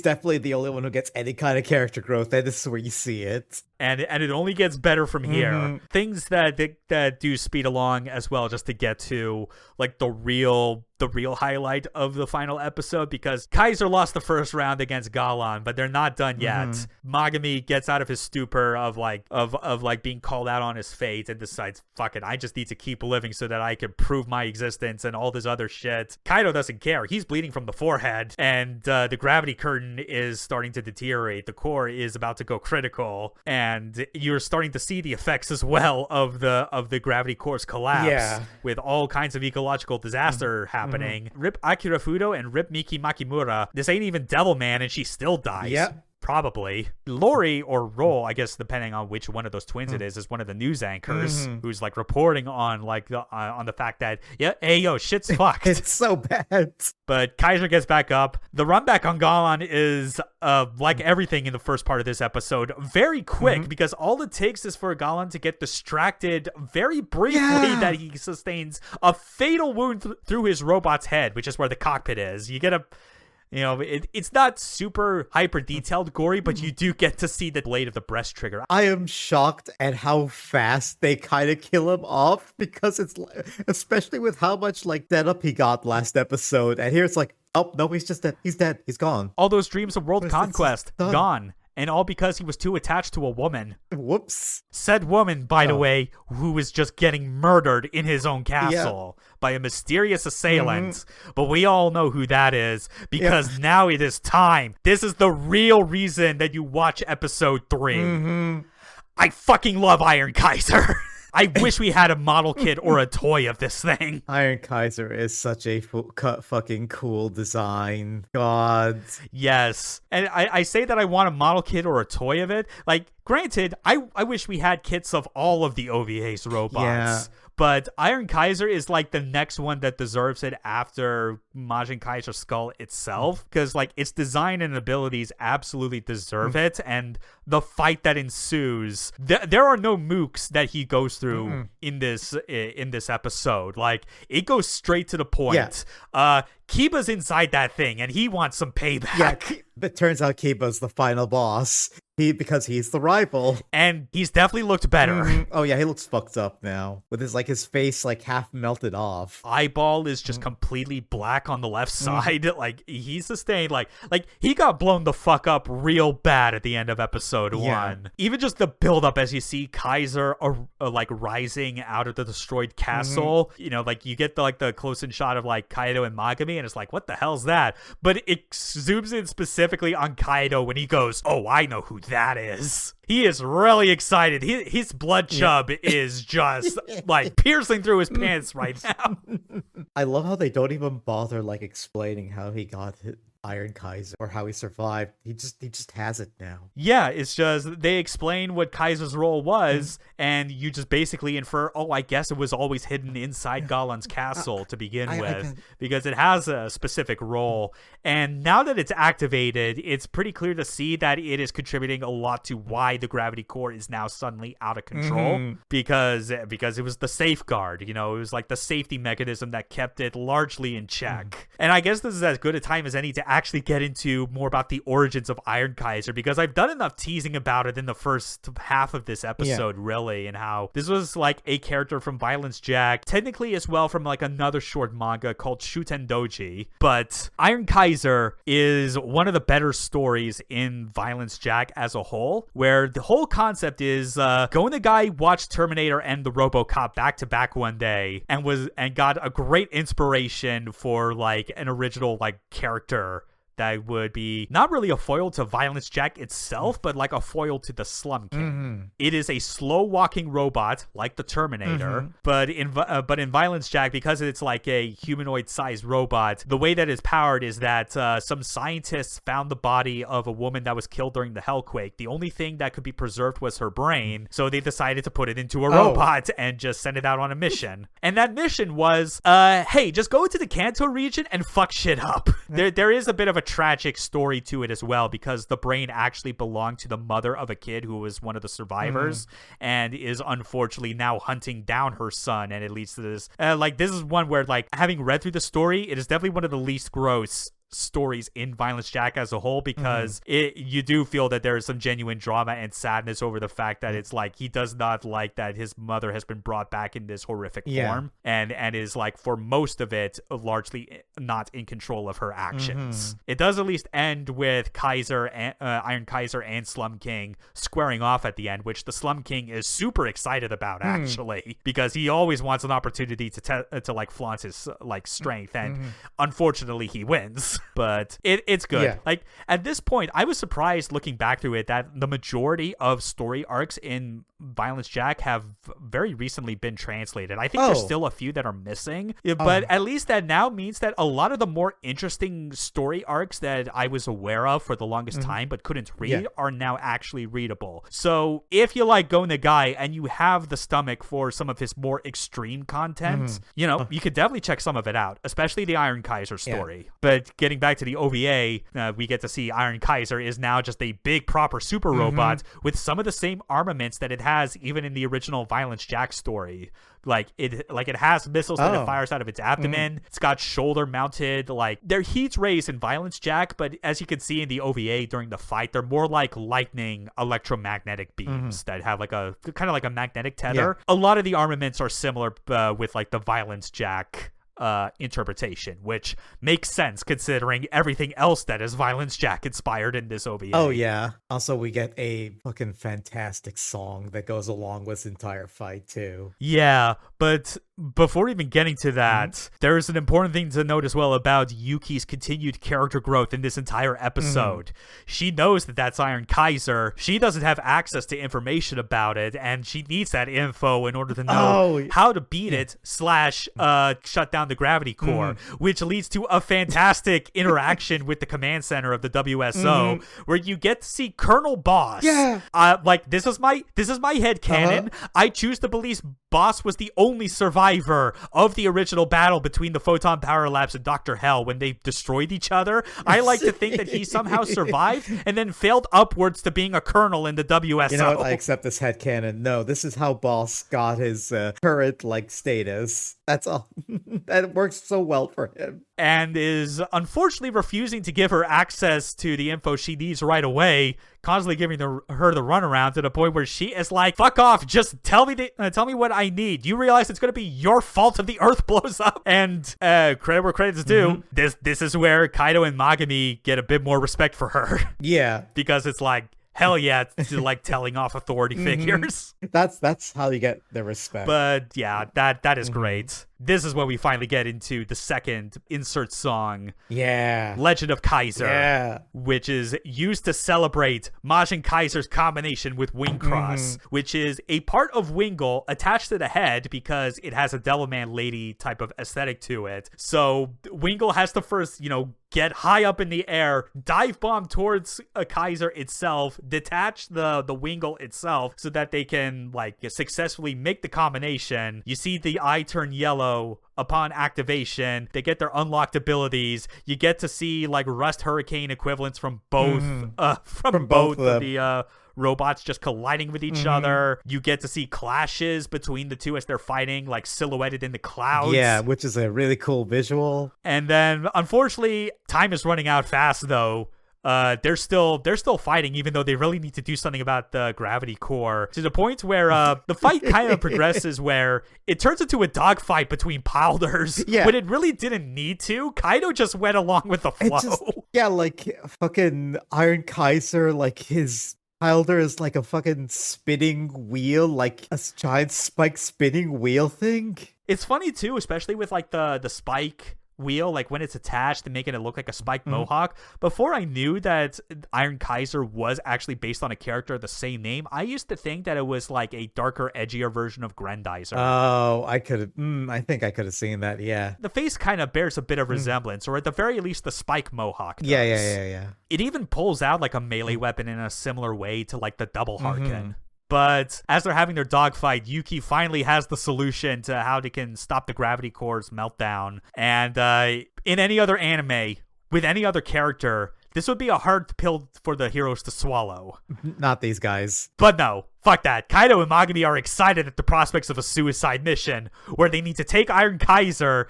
definitely the only one who gets any kind of character growth, and this is where you see it. And it only gets better from here. Things that do speed along as well, just to get to like the real highlight of the final episode, because Kaiser lost the first round against Galan, but they're not done yet. Magami gets out of his stupor of being called out on his fate and decides, fuck it, I just need to keep living so that I can prove my existence and all this other shit. Kaido doesn't care. He's bleeding from the forehead, and the gravity curtain is starting to deteriorate. The core is about to go critical, and you're starting to see the effects as well of the gravity core's collapse, with all kinds of ecological disaster happening. Rip Akira Fudo and rip Miki Makimura. This ain't even Devilman, and she still dies. Probably. Lori or Roll, I guess, depending on which one of those twins it is one of the news anchors who's like reporting on like on the fact that hey yo, shit's fucked. It's so bad. But Kaiser gets back up. The run back on Galan is like everything in the first part of this episode, very quick because all it takes is for Galan to get distracted very briefly that he sustains a fatal wound through his robot's head, which is where the cockpit is. You get a it's not super hyper detailed gory, but you do get to see the blade of the breast trigger. I am shocked at how fast they kind of kill him off, because it's especially with how much like dead up he got last episode, and here it's like, oh no, he's just dead. He's dead. He's gone. All those dreams of world conquest gone. And all because he was too attached to a woman. Whoops. Said woman, by the way, who was just getting murdered in his own castle by a mysterious assailant. But we all know who that is, because now it is time. This is the real reason that you watch episode 3. I fucking love Iron Kaiser. I wish we had a model kit or a toy of this thing. Iron Kaiser is such a fucking cool design. God. Yes. And I say that I want a model kit or a toy of it. Like, granted, I wish we had kits of all of the OVA's robots. Yeah. But Iron Kaiser is like the next one that deserves it after Mazinkaiser SKL itself, because like its design and abilities absolutely deserve it, and the fight that ensues, there are no mooks that he goes through in this episode. Like, it goes straight to the point. Kiba's inside that thing, and he wants some payback. Yeah, it turns out Kiba's the final boss. Because he's the rival. And he's definitely looked better. Oh yeah, he looks fucked up now. With his face like half melted off. Eyeball is just completely black on the left side. Like, he sustained like he got blown the fuck up real bad at the end of episode 1. Even just the build up as you see Kaiser like rising out of the destroyed castle. You know, like you get the close-in shot of like Kaido and Magami, and it's like, what the hell's that? But it zooms in specifically on Kaido when he goes, oh, I know who that is. He is really excited. His blood chub is just like piercing through his pants right now. I love how they don't even bother like explaining how he got Iron Kaiser or how he survived. He just has it now. Yeah, it's just they explain what Kaiser's role was, and you just basically infer, oh, I guess it was always hidden inside Galan's castle to begin with, because it has a specific role. And now that it's activated, it's pretty clear to see that it is contributing a lot to why the gravity core is now suddenly out of control, because it was the safeguard. You know, it was like the safety mechanism that kept it largely in check. And I guess this is as good a time as any to actually get into more about the origins of Iron Kaiser, because I've done enough teasing about it in the first half of this episode, really, and how this was like a character from Violence Jack, technically as well from like another short manga called Shuten Doji. But Iron Kaiser is one of the better stories in Violence Jack as a whole, where the whole concept is going the guy watched Terminator and the RoboCop back to back one day and got a great inspiration for like an original like character that would be not really a foil to Violence Jack itself, but like a foil to the Slum King. It is a slow-walking robot like the Terminator, but in Violence Jack, because it's like a humanoid-sized robot, the way that it's powered is that some scientists found the body of a woman that was killed during the Hellquake. The only thing that could be preserved was her brain, so they decided to put it into a robot and just send it out on a mission. And that mission was, hey, just go into the Kanto region and fuck shit up. There is a bit of a tragic story to it as well, because the brain actually belonged to the mother of a kid who was one of the survivors and is unfortunately now hunting down her son, and it leads to this this is one where, like, having read through the story, it is definitely one of the least gross stories in Violence Jack as a whole, because you do feel that there is some genuine drama and sadness over the fact that it's like he does not like that his mother has been brought back in this horrific form and is like for most of it largely not in control of her actions. It does at least end with Iron Kaiser and Slum King squaring off at the end, which the Slum King is super excited about actually, because he always wants an opportunity to like flaunt his like strength, and unfortunately he wins. is. But it's good. Yeah. Like, at this point, I was surprised looking back through it that the majority of story arcs in Violence Jack have very recently been translated. I think there's still a few that are missing, but at least that now means that a lot of the more interesting story arcs that I was aware of for the longest time but couldn't read are now actually readable. So if you like Go Nagai and you have the stomach for some of his more extreme content, you know, you could definitely check some of it out, especially the Iron Kaiser story. But getting back to the OVA, we get to see Iron Kaiser is now just a big proper super robot with some of the same armaments that it has even in the original Violence Jack story. Like it has missiles that it fires out of its abdomen. It's got shoulder mounted, like they're heat rays in Violence Jack, but as you can see in the OVA during the fight, they're more like lightning electromagnetic beams that have like a kind of like a magnetic tether. A lot of the armaments are similar with like the Violence Jack interpretation, which makes sense considering everything else that is Violence Jack inspired in this OVA. Oh yeah. Also, we get a fucking fantastic song that goes along with this entire fight too. Yeah, but before even getting to that, there's an important thing to note as well about Yuki's continued character growth in this entire episode. She knows that that's Iron Kaiser. She doesn't have access to information about it, and she needs that info in order to know how to beat it / shut down the gravity core, which leads to a fantastic interaction with the command center of the WSO, where you get to see Colonel Boss. Like this is my headcanon. I choose to believe Boss was the only survivor of the original battle between the Photon Power Labs and Dr. Hell when they destroyed each other. I like to think that he somehow survived and then failed upwards to being a colonel in the WSO. You know what? I accept this headcanon. No, this is how Boss got his current like status. That's all. That works so well for him. And is unfortunately refusing to give her access to the info she needs right away, constantly giving her the runaround to the point where she is like, fuck off, just tell me what I need. You realize it's going to be your fault if the Earth blows up. And credit where credit's due, this is where Kaido and Magami get a bit more respect for her. Yeah. Because it's like, hell yeah, it's like telling off authority figures. That's how you get the respect. But yeah, that is great. This is when we finally get into the second insert song. Yeah. Legend of Kaiser. Yeah. Which is used to celebrate Mazinkaiser's combination with Wingcross, which is a part of Wingle attached to the head because it has a Devilman Lady type of aesthetic to it. So Wingle has to first, get high up in the air, dive bomb towards a Kaiser itself, detach the Wingle itself so that they can successfully make the combination. You see the eye turn yellow upon activation. They get their unlocked abilities. You get to see Rust Hurricane equivalents from both from both of the robots just colliding with each other. You get to see clashes between the two as they're fighting, silhouetted in the clouds. Yeah, which is a really cool visual. And then unfortunately, time is running out fast though. They're still fighting, even though they really need to do something about the gravity core, to the point where the fight kind of progresses where it turns into a dogfight between Pilders, but it really didn't need to. Kaido just went along with the flow. Fucking Iron Kaiser, his Pilder is like a fucking spinning wheel, like a giant spike spinning wheel thing. It's funny too, especially with the spike wheel, when it's attached and making it look like a spiked mohawk. Before I knew that Iron Kaiser was actually based on a character of the same name, I used to think that it was a darker, edgier version of Grendizer. Oh, I think I could have seen that. Yeah, the face kind of bears a bit of resemblance, or at the very least the spike mohawk does. Yeah. It even pulls out a melee weapon in a similar way to the double Harken. But as they're having their dogfight, Yuki finally has the solution to how they can stop the gravity core's meltdown. And in any other anime, with any other character, this would be a hard pill for the heroes to swallow. Not these guys. But no, fuck that. Kaido and Magami are excited at the prospects of a suicide mission where they need to take Iron Kaiser,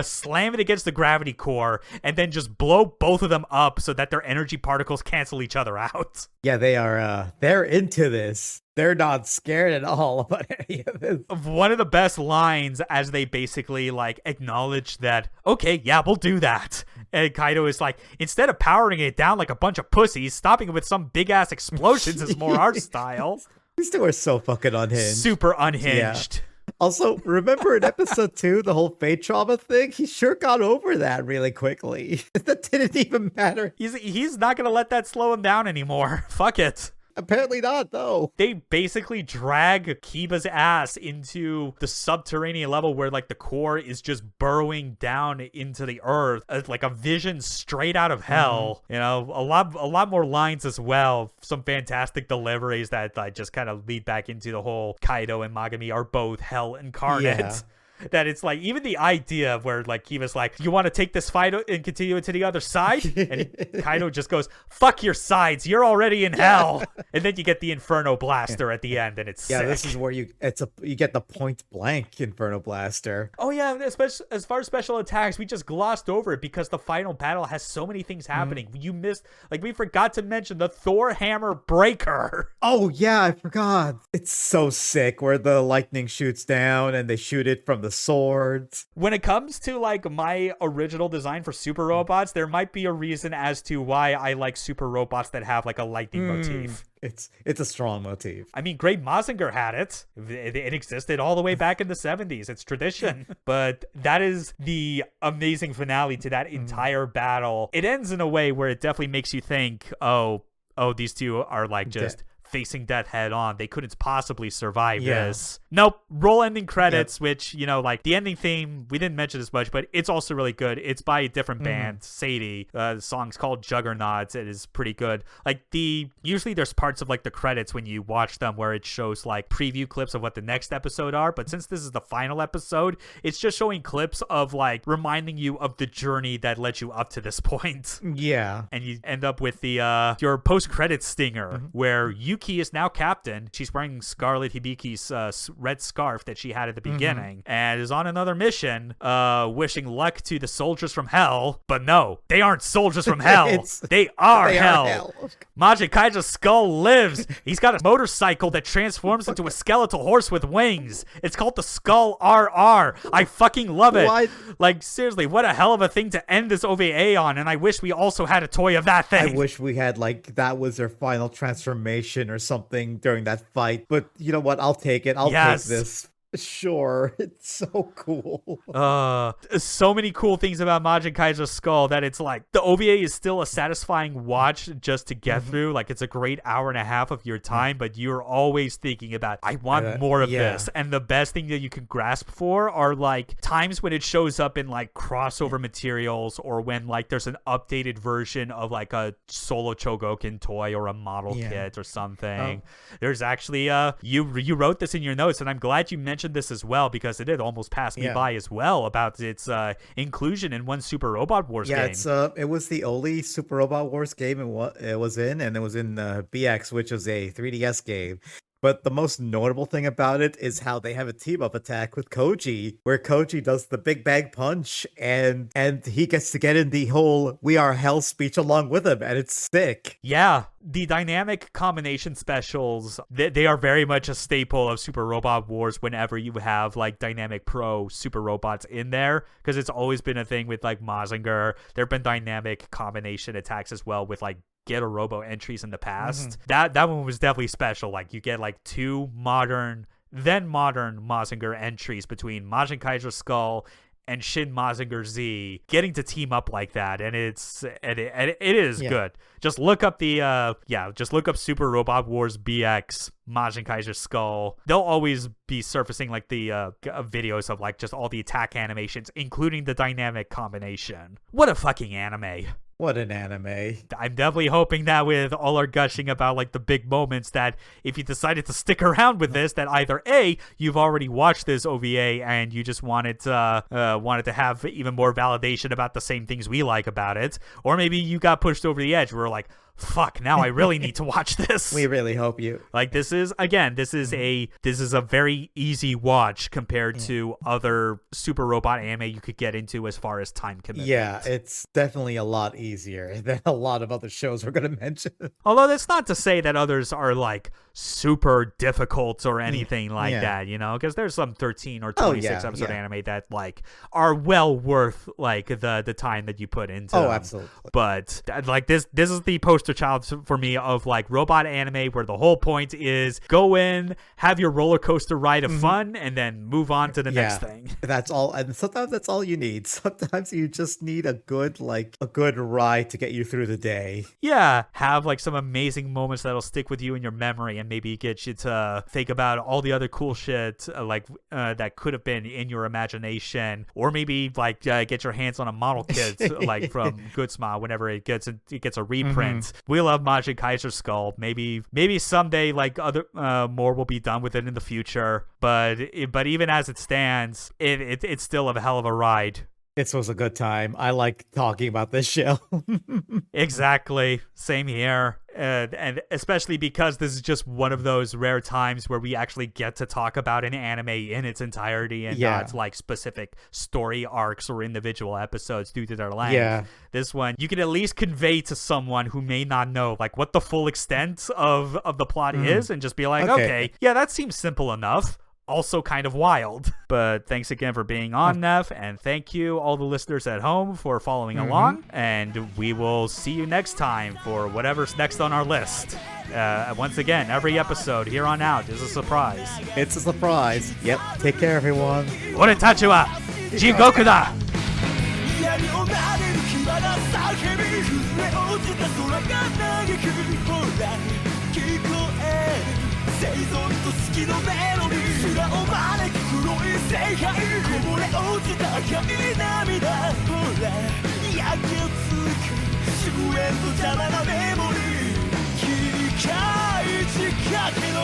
slam it against the gravity core, and then just blow both of them up so that their energy particles cancel each other out. Yeah, they are. They're into this. They're not scared at all about any of this. One of the best lines as they basically acknowledge that, okay, yeah, we'll do that. And Kaido is instead of powering it down like a bunch of pussies, stopping it with some big ass explosions is more our style. These two are so fucking unhinged. Super unhinged. Also, remember in episode 2, the whole Fate trauma thing? He sure got over that really quickly. That didn't even matter. He's not gonna let that slow him down anymore. Fuck it. Apparently not, though. They basically drag Kiba's ass into the subterranean level where like the core is just burrowing down into the earth, like a vision straight out of hell. You know, a lot more lines as well. Some fantastic deliveries that just kind of lead back into the whole Kaido and Magami are both hell incarnate. Yeah. That it's like, even the idea of where like Kiva's like, you want to take this fight and continue it to the other side? And Kaido just goes, fuck your sides, you're already in hell. And then you get the Inferno Blaster at the end, and it's sick. This is where you get the point blank Inferno Blaster. Oh yeah, especially as far as special attacks, we just glossed over it because the final battle has so many things happening. You missed, like, we forgot to mention the Thor Hammer Breaker. Oh yeah, I forgot. It's so sick where the lightning shoots down and they shoot it from the swords. When it comes to like my original design for super robots, there might be a reason as to why I like super robots that have like a lightning motif. It's a strong motif. I mean, Great Mazinger had it. It existed all the way back in the 70s. It's tradition. But that is the amazing finale to that entire battle. It ends in a way where it definitely makes you think, oh, these two are like just facing death head on. They couldn't possibly survive this. Nope. Roll ending credits, which, you know, like the ending theme, we didn't mention this much, but it's also really good. It's by a different band, Sadie. The song's called Juggernauts. It is pretty good. Like usually there's parts of like the credits when you watch them where it shows like preview clips of what the next episode are. But since this is the final episode, it's just showing clips of like reminding you of the journey that led you up to this point. Yeah. And you end up with the your post-credits stinger where Yuki is now captain. She's wearing Scarlet Hibiki's red scarf that she had at the beginning and is on another mission, wishing luck to the soldiers from hell. But no, they aren't soldiers from hell. They are hell. Mazinkaiser SKL lives. He's got a motorcycle that transforms into a skeletal horse with wings. It's called the Skull RR. I fucking love it. What? Like, seriously, what a hell of a thing to end this OVA on, and I wish we also had a toy of that thing. I wish we had, like, that was their final transformation or something during that fight. But you know what? I'll take it. I'll take this. Sure. It's so cool. So many cool things about Mazinkaiser SKL that it's like the OVA is still a satisfying watch just to get through. Like, it's a great hour and a half of your time, but you're always thinking about, I want more of this. And the best thing that you can grasp for are like times when it shows up in like crossover materials, or when like there's an updated version of like a solo Chogokin toy or a model kit or something. There's actually you wrote this in your notes, and I'm glad you mentioned this as well, because it did almost pass me by as well, about its inclusion in one Super Robot Wars game. It was the only Super Robot Wars game it was in, and it was in BX, which was a 3DS game. But the most notable thing about it is how they have a team-up attack with Koji, where Koji does the Big Bang Punch, and he gets to get in the whole "We Are Hell" speech along with him, and it's sick. Yeah, the dynamic combination specials, they are very much a staple of Super Robot Wars whenever you have like dynamic pro super robots in there, because it's always been a thing with like Mazinger. There have been dynamic combination attacks as well with like Get a Robo entries in the past. That one was definitely special. Like, you get like two modern Mazinger entries between Mazinkaiser SKL and Shin Mazinger Z, getting to team up like that, and it is good. Just look up Super Robot Wars BX Mazinkaiser SKL. They'll always be surfacing like the videos of like just all the attack animations, including the dynamic combination. What a fucking anime. What an anime. I'm definitely hoping that with all our gushing about like the big moments, that if you decided to stick around with this, that either A, you've already watched this OVA and you just wanted to have even more validation about the same things we like about it, or maybe you got pushed over the edge. We're like, fuck, now I really need to watch this. We really hope you. Like, this is a very easy watch compared to other Super Robot anime you could get into as far as time commitment. Yeah, it's definitely a lot easier than a lot of other shows we're going to mention. Although that's not to say that others are like super difficult or anything like that, you know, because there's some 13 or 26 episode anime that like are well worth like the time that you put into them. Absolutely. But like this is the poster poster child for me of like robot anime where the whole point is go in, have your roller coaster ride of fun, and then move on to the next thing. That's all, and sometimes that's all you need. Sometimes you just need a good ride to get you through the day. Yeah, have like some amazing moments that'll stick with you in your memory and maybe get you to think about all the other cool shit that could have been in your imagination, or maybe like get your hands on a model kit like from Good Smile whenever it gets a reprint. We love Mazinkaiser Skull. Maybe someday like other more will be done with it in the future, but even as it stands, it's still a hell of a ride. This was a good time. I like talking about this show. Exactly. Same here. And especially because this is just one of those rare times where we actually get to talk about an anime in its entirety and not like specific story arcs or individual episodes due to their length. Yeah. This one, you can at least convey to someone who may not know like what the full extent of the plot is and just be like, okay, yeah, that seems simple enough. Also kind of wild. But thanks again for being on, Neff, and thank you all the listeners at home for following along, and we will see you next time for whatever's next on our list. Once again, every episode here on out is a surprise. It's a surprise. Yep. Take care, everyone.俺たちは地獄だ。生存と好きのメロディー空を招く黒い世界こぼれ落ちた赤い涙ほら焼けつく終焉と邪魔なメモリー切り替え仕掛けの